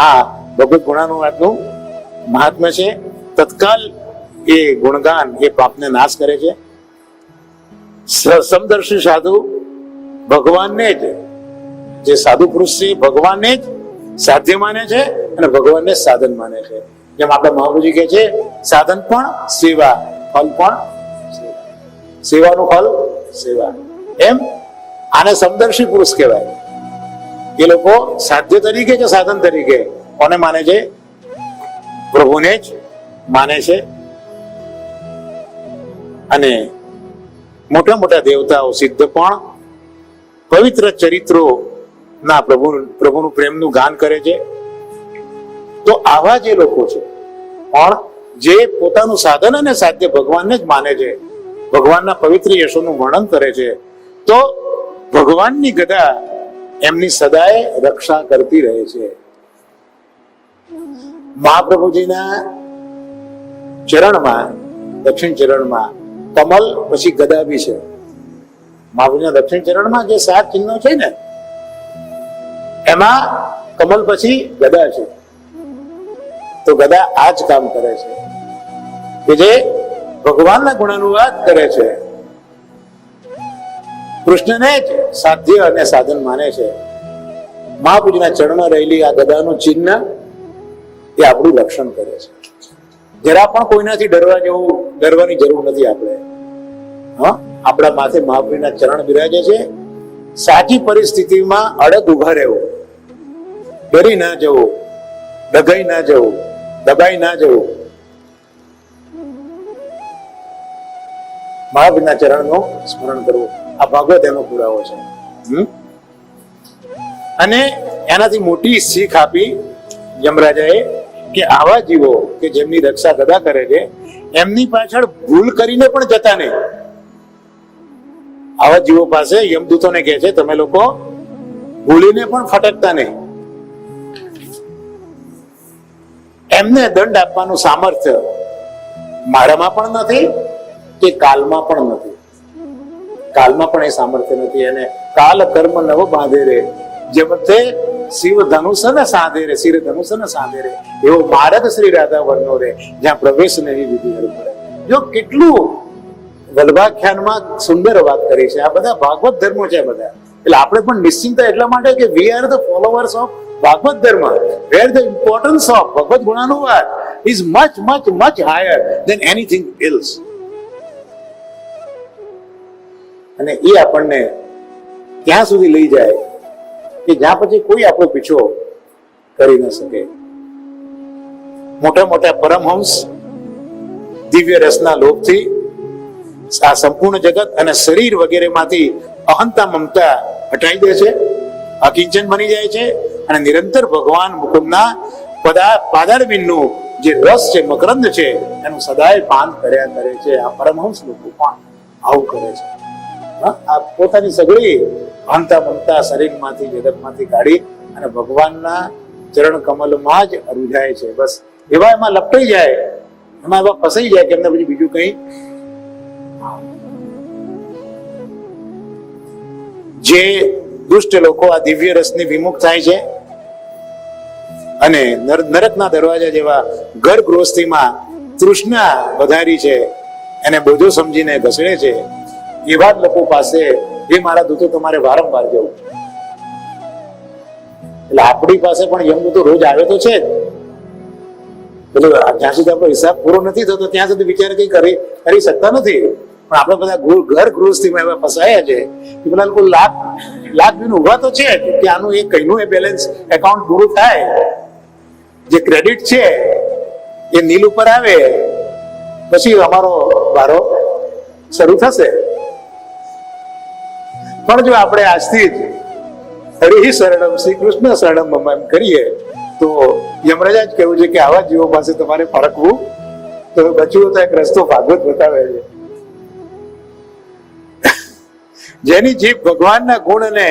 આ ભગવત ગુણાનુવાદનું મહાત્મ્ય છે. તત્કાલ એ ગુણગાન એ પાપને નાશ કરે છે. સમદર્શી સાધુ ભગવાનને જ, જે સાધુ પુરુષ છે ભગવાનને જ સાધ્ય માને છે અને ભગવાનને સાધન માને છે. જેમ આપણા મહાપુરુષજી કહે છે, સાધન પણ સેવા, ફલ પણ સેવા, સેવાનું ફલ સેવા. એમ આને સમદર્શી પુરુષ કહેવાય. એ લોકો સાધ્ય તરીકે કે સાધન તરીકે કોને માને છે? પ્રભુને જ માને છે. અને મોટા મોટા દેવતાઓ સિદ્ધ પણ પવિત્ર ચરિત્રો ના પ્રભુનું પ્રેમનું ગાન કરે છે. તો આવા જે લોકો છે પણ જે પોતાનું સાધન અને સાધ્ય ભગવાનને જ માને છે, ભગવાનના પવિત્ર યશોનું વર્ણન કરે છે, તો ભગવાનની ગદા એમની સદાય રક્ષા કરતી રહે છે. મહાપ્રભુજીના ચરણમાં, દક્ષિણ ચરણમાં કમલ પછી ગદા બી છે. મહાપ્રભુજીના દક્ષિણ ચરણમાં જે 7 ચિહ્નો છે ને, એમાં કમલ પછી ગદા છે. તો ગદા આ જ કામ કરે છે કે જે ભગવાનના ગુણાનુવાદ કરે છે, કૃષ્ણને જ સાધ્ય અને સાધન માને છે. મહાપુરુષના ચરણમાં રહેલી આ ગદાનું ચિહ્ન એ આપણું રક્ષણ કરે છે. જરા પણ કોઈનાથી ડરવાની જરૂર નથી. આપણે આપણા માથે મહાપુરુષના ચરણ બિરાજે છે. સાચી પરિસ્થિતિમાં અડગ ઉભા રહેવું, ડરી ના જવું, ડગાઈ ના જવું, દબાઈ ના જવું. મહાવીરના ચરણનું સ્મરણ કરવું. આ ભાગવત એનો પુરાવો છે. અને એનાથી મોટી શીખ આપી યમરાજાએ કે આવા જીવો કે જેમની રક્ષા ગદા કરે છે એમની પાછળ ભૂલ કરીને પણ જતા નહીં. આવા જીવો પાસે યમદૂતોને કહે છે તમે લોકો ભૂલીને પણ ફટકતા નહીં. એમને દંડ આપવાનું સામર્થ્ય મારામાં પણ નથી કે કાલમાં પણ નથી. કાલમાં પણ એ સામર્થ્ય નથી. અને કાલ કર્મ નવ બાંધે રે જેમ તે શિવ ધનુષ ને સાધે રે, શિર ધનુષ ને સાધે રે, એવો માર્ગ શ્રી રાધા વર્ણો રે જ્યાં પ્રવેશ નહીં વિધિ પડે. જો કેટલું વલ્ભાખ્યાનમાં સુંદર વાત કરી છે. આ બધા ભાગવત ધર્મો છે બધા. એટલે આપણે પણ નિશ્ચિંત એટલા માટે કે we are the followers of Bhagavata Dharma, where the importance of Bhagavat gunanuvad is much much much higher than anything else. અને એ આપણને ત્યાં સુધી લઈ જાય કે જ્યાં પછી કોઈ આપણો પીછો કરી ન શકે. મોટા મોટા પરમહંસ દિવ્ય રસના લોભથી આ સંપૂર્ણ જગત અને શરીર વગેરેમાંથી અહંતા મમતા હટાવી દે છે, અકિંચન બની જાય છે અને નિરંતર ભગવાન મુકુંદના પાદારવિંદનું જે રસ છે, મકરંદ છે, એનું સદાય પાન કર્યા કરે છે. આ પરમહંસ લોકો પણ આવું કરે છે. આ પોતાની સગળી અહંતા મમતા શરીરમાંથી જગતમાંથી કાઢી અને ભગવાનના ચરણ કમલમાં જ રૂજાય છે. બસ એવા એમાં લપટાઈ જાય, એમાં એવા ફસાઈ જાય કે એમને પછી બીજું કઈ. જે દુષ્ટ લોકો આ દિવ્ય રસની વિમુખ થાય છે અને નરકના દરવાજા જેવા ઘર ગૃહસ્થીમાં તૃષ્ણા વધારી છે એને બોજો સમજીને ઘસડે છે, એવા જ લોકો પાસે એ મારા દૂતો તમારે વારંવાર જવું. એટલે આપણી પાસે પણ યમદૂતો રોજ આવે તો છે જ. એટલે જ્યાં સુધી આપણો હિસાબ પૂરો નથી થતો ત્યાં સુધી વિચાર કઈ કરી શકતા નથી. પણ આપણે બધા ઘર ગૃહસ્થીમાં એવા ફસાયા છે કે પેલા લોકો લાખ દિન ઉભા તો છે કે આનું એ કઈનું એ બેલેન્સ એકાઉન્ટ પૂરું થાય, જે ક્રેડિટ છે એ નીલ ઉપર આવે પછી અમારો વારો શરૂ થશે. પણ જો આપણે આજથી જ હરિ શરણમ શ્રી કૃષ્ણ શરણમ મમ એમ કરીએ તો યમરાજા જ કહેવું છે કે આવા જીવો પાસે તમારે ફરકવું તો બચવું તો એક રસ્તો ભાગવત બતાવે છે. જેની જીભ ભગવાનના ગુણ અને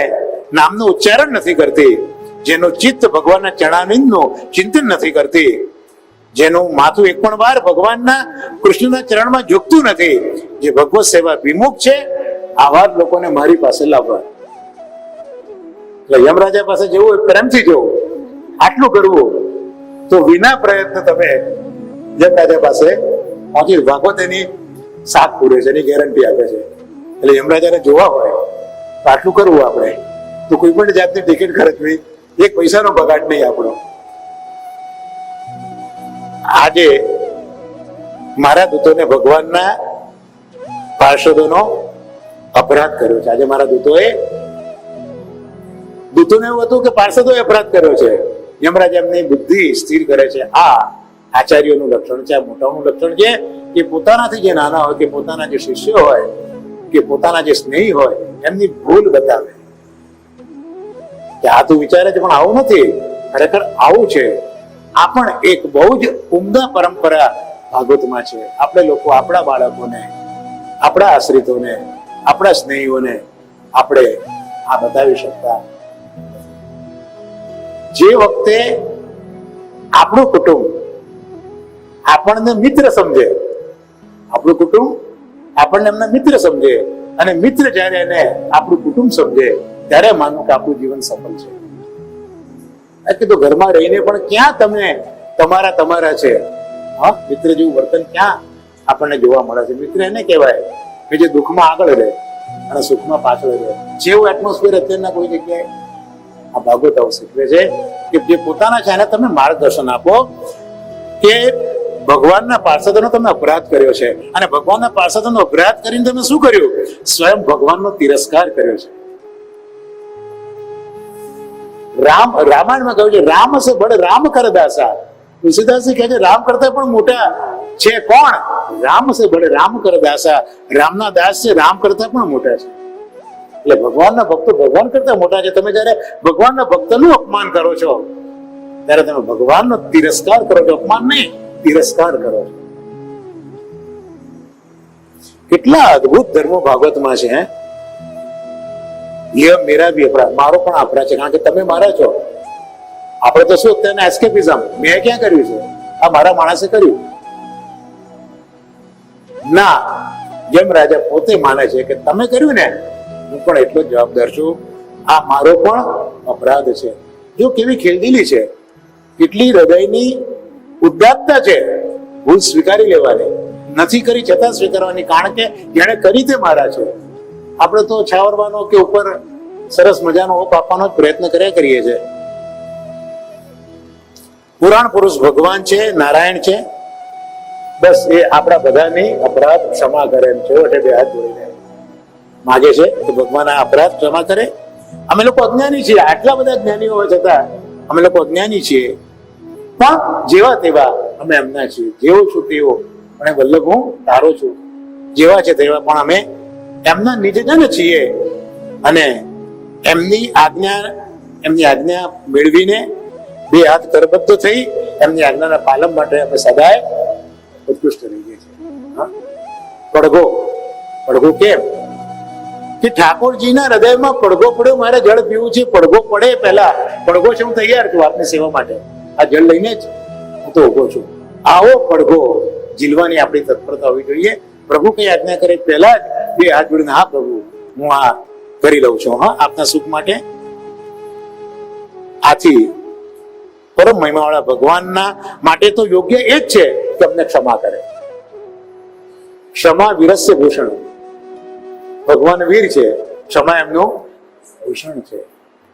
નામનું ઉચ્ચારણ નથી કરતી, જેનું ચિત્ત ભગવાનના ચરણારવિંદનું ચિંતન નથી કરતી, જેનું માથું એક પણ વાર ભગવાનના કૃષ્ણના ચરણમાં ઝૂકતું નથી, જે ભગવત સેવા વિમુખ છે, આવા જ લોકોને મારી પાસે લાવવા. એટલે યમરાજા પાસે જવું એ પ્રેમથી જવું, આટલું કરવું તો વિના પ્રયત્ન તમે યમરાજા પાસે પહોંચી. ભાગવત એની સાથ પૂરે છે, એની ગેરંટી આપે છે. એટલે યમરાજાને જોવા હોય તો આટલું કરવું આપણે, તો કોઈ પણ જાતની ટિકિટ ખર્ચવી, એક પૈસાનો બગાડ નહીં આપણો. આજે મારા દૂતોને ભગવાનના પાર્ષદોનો અપરાધ કર્યો છે. આજે મારા દૂતોને એવું હતું કે પાર્ષદોએ અપરાધ કર્યો છે. યમરાજા એમની બુદ્ધિ સ્થિર કરે છે. આ આચાર્યોનું લક્ષણ છે, આ મોટાનું લક્ષણ છે કે પોતાનાથી જે નાના હોય, કે પોતાના જે શિષ્યો હોય, કે પોતાના જે સ્નેહી હોય એમની ભૂલ બતાવે કે આ તું વિચારે છે પણ આવું નથી, ખરેખર આવું છે. આ પણ એક બહુ જ ઉમદા પરંપરા ભાગવતમાં છે. આપણે લોકો આપણા બાળકોને, આપણા આશ્રિતોને, આપણા સ્નેહીઓને આપણે આ બતાવી શકતા. જે વખતે આપણું કુટુંબ આપણને મિત્ર સમજે, આપણું કુટુંબ આપણને એમના મિત્ર સમજે અને મિત્ર જયારે એને આપણું કુટુંબ સમજે ત્યારે માનો કે આપણું જીવન સફળ છે. કીધું ઘરમાં રહીને પણ ક્યાં તમે તમારા છે. હા, મિત્ર જેવું વર્તન ક્યાં આપણને જોવા મળે છે? મિત્ર એને કહેવાય કે જે દુઃખમાં આગળ રહે અને સુખમાં પાછળ રહે. જેવું એટમોસ્ફિયર અત્યારના કોઈ જગ્યાએ આ ભાગવત આવું શીખવે છે કે જે પોતાના છે એને તમે માર્ગદર્શન આપો કે ભગવાનના પાર્ષદોનો તમે અપરાધ કર્યો છે અને ભગવાનના પાર્ષદોનો અપરાધ કરીને તમે શું કર્યું? સ્વયં ભગવાનનો તિરસ્કાર કર્યો છે. રામાયણમાં કહ્યું છે રામ સે બડ રામ કર દાસા. તુલસીદાસજી કહે છે રામ કરતા પણ મોટા છે કોણ? રામ છે બડે રામ કર દાસા, રામના દાસ છે, રામ કરતા પણ મોટા છે. એટલે ભગવાનના ભક્તો ભગવાન કરતા મોટા છે. તમે જયારે ભગવાનના ભક્તનું અપમાન કરો છો ત્યારે તમે ભગવાનનો તિરસ્કાર કરો છો, અપમાન નહીં, તિરસ્કાર કરો છો. કેટલા અદભુત ધર્મો ભાગવતમાં છે. એ મેરા બી અપરાધ, મારો પણ અપરાધ છે, કારણ કે તમે મારા છો. આપણે તો શું તેને એસ્કેપિઝમ, મેં ક્યાં કર્યું છે, આ મારા માણસે કર્યું ના. જેમ રાજા પોતે માને છે કે તમે કર્યું ને, હું પણ એટલો જ જવાબદાર છું, આ મારો પણ અપરાધ છે. જો કેવી ખેલદિલી છે, કેટલી હૃદયની ઉદાત્તતા છે ભૂલ સ્વીકારી લેવાની, નથી કરી છતાં સ્વીકારવાની, કારણ કે જેને કરી તે મારા છે. આપણે તો છાવરવાનો કે ઉપર સરસ મજાનો ઓપ આપવાનો જ પ્રયત્ન કર્યા કરીએ છીએ. પુરાણ પુરુષ ભગવાન છે, નારાયણ છે, બસ એ આપણા બધાની અપરાધ ક્ષમા કરે એમ છે. એટલે બે હાથ જોડીને માગે છે કે ભગવાન આ અપરાધ ક્ષમા કરે. અમે લોકો અજ્ઞાની છીએ, આટલા બધા જ્ઞાનીઓ હોવા છતાં અમે લોકો અજ્ઞાની છીએ, પણ જેવા તેવા અમે એમના છીએ. જેવો છું તેવો, અને વલ્લભ હું તારો છું, જેવા છે તેવા પણ અમે એમના નિજજન છીએ. અને એમની આજ્ઞા મેળવીને બે હાથ કરબદ્ધ થઈ એમની આજ્ઞાના પાલન માટે અમે સદાય ઉત્કૃષ્ટ રહીએ છીએ. પડઘો કેમ કે ઠાકોરજીના હૃદયમાં પડઘો પડ્યો, મારે જળ પીવું છે. પડઘો પડે પહેલા, પડઘો છે હું તૈયાર છું આપની સેવા માટે, આ જળ લઈને જ હું તો ઉભો છું. આવો પડઘો ઝીલવાની આપણી તત્પરતા હોવી જોઈએ. પ્રભુ કઈ આજ્ઞા કરે પહેલા જ બે હાથ જોડીને, હા પ્રભુ હું આ કરી લઉં છું, હા આપના સુખ માટે. આથી પરમ મહિમાવાળા ભગવાનના માટે તો યોગ્ય એ જ છે કે અમને ક્ષમા કરે. ક્ષમા વીરસ્ય ભૂષણ, ભગવાન વીર છે, ક્ષમા એમનું ભૂષણ છે.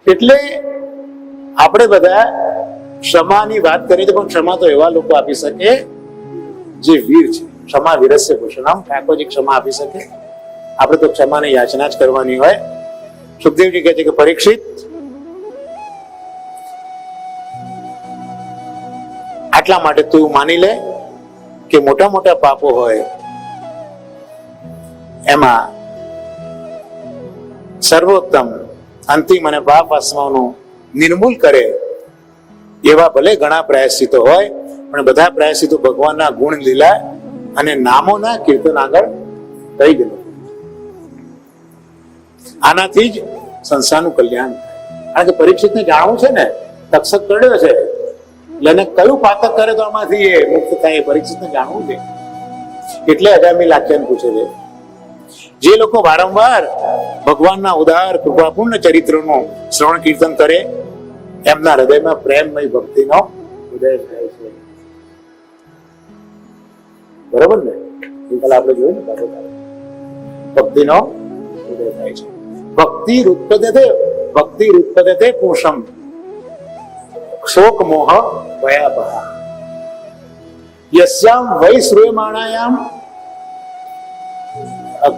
એટલે આપણે બધા ક્ષમાની વાત કરીએ તો પણ ક્ષમા તો એવા લોકો આપી શકે જે વીર છે. ક્ષમા વીરસ્ય ભૂષણ, આમ ઠાકોરજી ક્ષમા આપી શકે. આપણે તો ક્ષમાને યાચના જ કરવાની હોય. સુખદેવજી કહે છે કે પરીક્ષિત, આટલા માટે તું માની લે કે મોટા મોટા પાપો હોય એમાં સર્વોત્તમ અંતિમ અને પાપ આત્માઓનું નિર્મૂલ કરે એવા ભલે ઘણા પ્રાયશ્ચિતો હોય, પણ બધા પ્રાયશ્ચિતો ભગવાનના ગુણ લીલા અને નામોના કીર્તન આગળ થઈ ગયેલું. આનાથી જ સંસારનું કલ્યાણ થાય. કારણ કે પરીક્ષિતને જાણવું છે ને, તક્ષક કરડ્યો છે એટલે એને કયું પાતક કરે તો આમાંથી એ મુક્ત થાય, એ પરીક્ષિતને જાણવું છે. એટલે અજામિલ આખ્યાન પૂછે છે. જે લોકો વારંવાર ભગવાનના ઉદાર કૃપાપૂર્ણ ચરિત્રનું શ્રવણ કીર્તન કરે એમના હૃદયમાં પ્રેમમય ભક્તિનો ઉદય થાય છે. બરોબર ને? ગઈકાલે આપણે જોયું ને, ભક્તિનો ઉદય થાય છે. ભક્તિ રૂત્પદ્યતે પુરુષમ શોક મોહ ભયાપહ યસ્યામ વૈ શ્રૂયમાણાયામ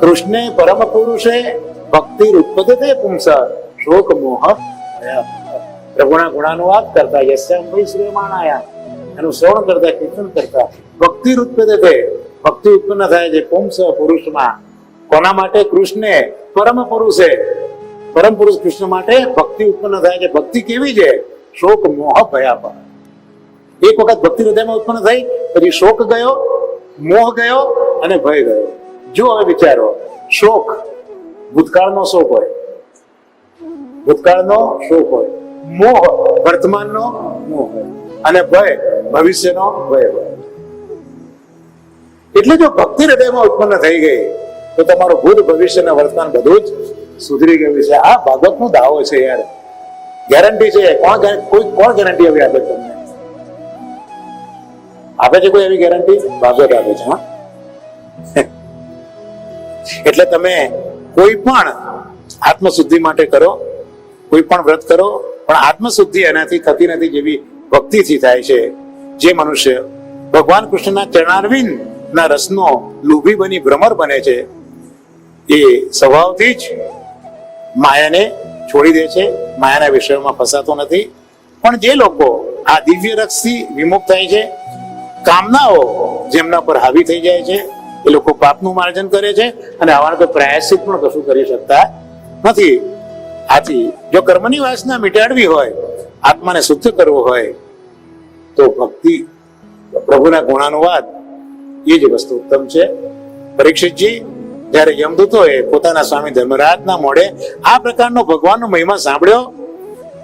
કૃષ્ણે પરમ પુરુષે ભક્તિ રૂત્પદ્યતે પુંસ શોક મોહ ભયાપહ. પ્રભુના ગુણાનુવાદ કરતા, યસ્યામ વૈ શ્રૂયમાણાયામ એનું શ્રવણ કરતા, કીર્તન કરતા, ભક્તિ રૂત્પદ્યતે ભક્તિ ઉત્પન્ન થાય છે પુંસ પુરુષમાં. કોના માટે? કૃષ્ણે પરમ પુરુષે, પરમ પુરુષ કૃષ્ણ માટે ભક્તિ ઉત્પન્ન થાય છે. ભક્તિ કેવી છે? શોક મોહ ભયાપહ. એક વખત ભક્તિ હૃદયમાં ઉત્પન્ન થઈ પછી શોક ગયો, મોહ ગયો અને ભય ગયો. જો હવે વિચારો, શોક ભૂતકાળનો શોક હોય, ભૂતકાળનો શોક હોય, મોહ વર્તમાનનો મોહ હોય, અને ભય ભવિષ્યનો ભય હોય. એટલે જો ભક્તિ હૃદયમાં ઉત્પન્ન થઈ ગઈ તો તમારું ભૂત ભવિષ્ય અને વર્તમાન બધું જ સુધરી ગયું છે. આ ભાગવતનો દાવો છે યાર, ગેરંટી છે. કોણ ગેરંટી હવે આપે તમને? આપે છે કોઈ એવી ગેરંટી? ભાગવત આપે છે. હા, એટલે તમે કોઈ પણ આત્મશુદ્ધિ માટે કરો, કોઈ પણ વ્રત કરો, પણ આત્મશુદ્ધિ એનાથી થતી નથી જેવી ભક્તિથી થાય છે. જે મનુષ્ય ભગવાન કૃષ્ણના ચરણારવિંદ ના રસનો લોભી બની ભ્રમર બને છે એ સ્વભાવથી જ માયાને છોડી દે છે, માયાના વિષયોમાં ફસાતો નથી. પણ જે લોકો આ દિવ્ય રસથી વિમુખ થાય છે, કામનાઓ જેમના પર હાવી થઈ જાય છે એ લોકો પાપનું માર્જન કરે છે અને આવા તો પ્રાયશ્ચિત પણ કશું કરી શકતા નથી. આથી જો કર્મની વાસના મિટાડવી હોય, આત્માને શુદ્ધ કરવો હોય, તો ભક્તિ, પ્રભુના ગુણાનુવાદ એ જ વસ્તુ ઉત્તમ છે. પરીક્ષિતજી જ્યારે યમદૂતોએ પોતાના સ્વામી ધર્મરાજના મોઢે આ પ્રકારનો ભગવાનનો મહિમા સાંભળ્યો,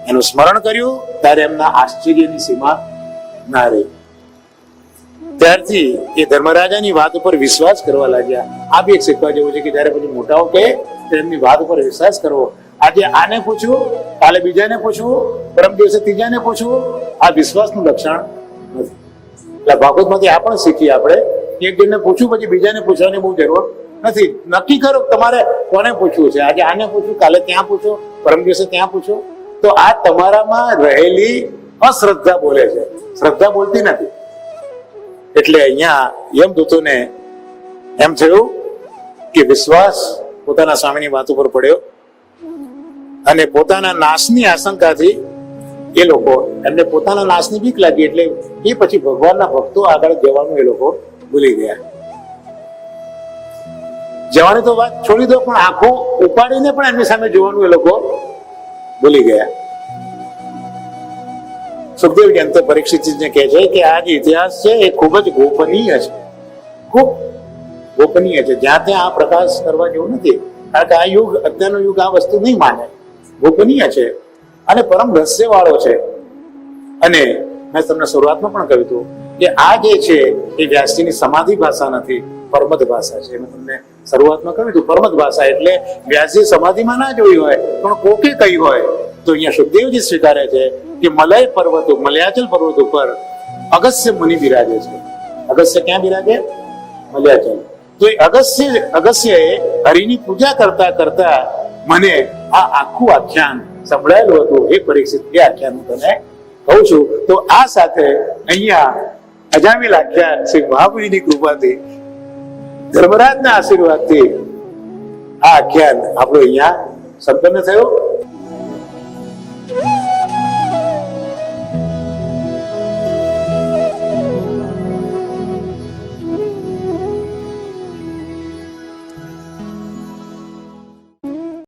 એનું સ્મરણ કર્યું, ત્યારે એમના આશ્ચર્યની સીમા ના રહી. ત્યારથી એ ધર્મરાજાની વાત ઉપર વિશ્વાસ કરવા લાગ્યા. આ બી એક શીખવા જેવું છે કે જયારે પછી મોટાઓ કહે એમની વાત ઉપર વિશ્વાસ કરવો. આજે આને પૂછવું, કાલે બીજાને પૂછવું, પરમ દિવસે ત્રીજાને પૂછવું, આ વિશ્વાસનું લક્ષણ નથી. એટલે ભાગવતમાંથી આ પણ શીખીએ આપણે, એક જણને પૂછવું પછી બીજાને પૂછવાની બહુ જરૂર નથી. નક્કી કરો તમારે કોને પૂછવું છે. આજે આને પૂછવું, કાલે ત્યાં પૂછો, પરમ દિવસે ત્યાં પૂછો. તો આ તમારામાં રહેલી અશ્રદ્ધા બોલે છે, શ્રદ્ધા બોલતી નથી. એટલે અહીંયા યમદૂતોને એમ થયું કે વિશ્વાસ પોતાના સ્વામીની વાત ઉપર પડ્યો અને પોતાના નાશની આશંકાથી એ લોકો, એમને પોતાના નાશની બીક લાગી એટલે એ પછી ભગવાનના ભક્તો આગળ જવાનું એ લોકો ભૂલી ગયા. જવાની તો વાત છોડી દો, પણ આંખો ઉપાડીને પણ એમની સામે જોવાનું એ લોકો ભૂલી ગયા. સુખદેવજી અંતે પરીક્ષિતજીને કહે છે કે આ જે ઇતિહાસ છે એ ખૂબ જ ગોપનીય છે, ખૂબ ગોપનીય છે. જ્યાં ત્યાં આ પ્રકાશ કરવા જેવું નથી, કારણ કે આ યુગ, અજ્ઞાનનો યુગ આ વસ્તુ નહીં માને. ગોપનીય છે અને પરમ રહસ્ય વાળો છે. અને મેં તમને શરૂઆતમાં પણ કહ્યું હતું કે આ જે છે એ વ્યાસજીની સમાધિ ભાષા નથી, પરમત ભાષા છે. મેં તમને શરૂઆતમાં કહ્યું હતું પરમત ભાષા એટલે વ્યાસજી સમાધિમાં ના જોઈ હોય પણ કોકે કહી હોય. તો અહીંયા સુખદેવજી સ્વીકારે છે કે મલય પર્વત, મલયાચલ પર્વત ઉપર અગસ્ત્ય મુનિ બિરાજે છે. અગસ્ત્ય ક્યાં બિરાજે? મલયાચલ. તો એ અગસ્ત્યએ હરિની પૂજા કરતા કરતા મને આ આખું આખ્યાન સંભળાયેલું હતું. એ પરીક્ષિત એ આખ્યાન હું તને કહું છું. તો આ સાથે અહીંયા અજામિલ આખ્યાન શ્રી મહામુનિની કૃપાથી, ધર્મરાજના આશીર્વાદથી આ આખ્યાન આપણું અહીંયા સંપન્ન થયું.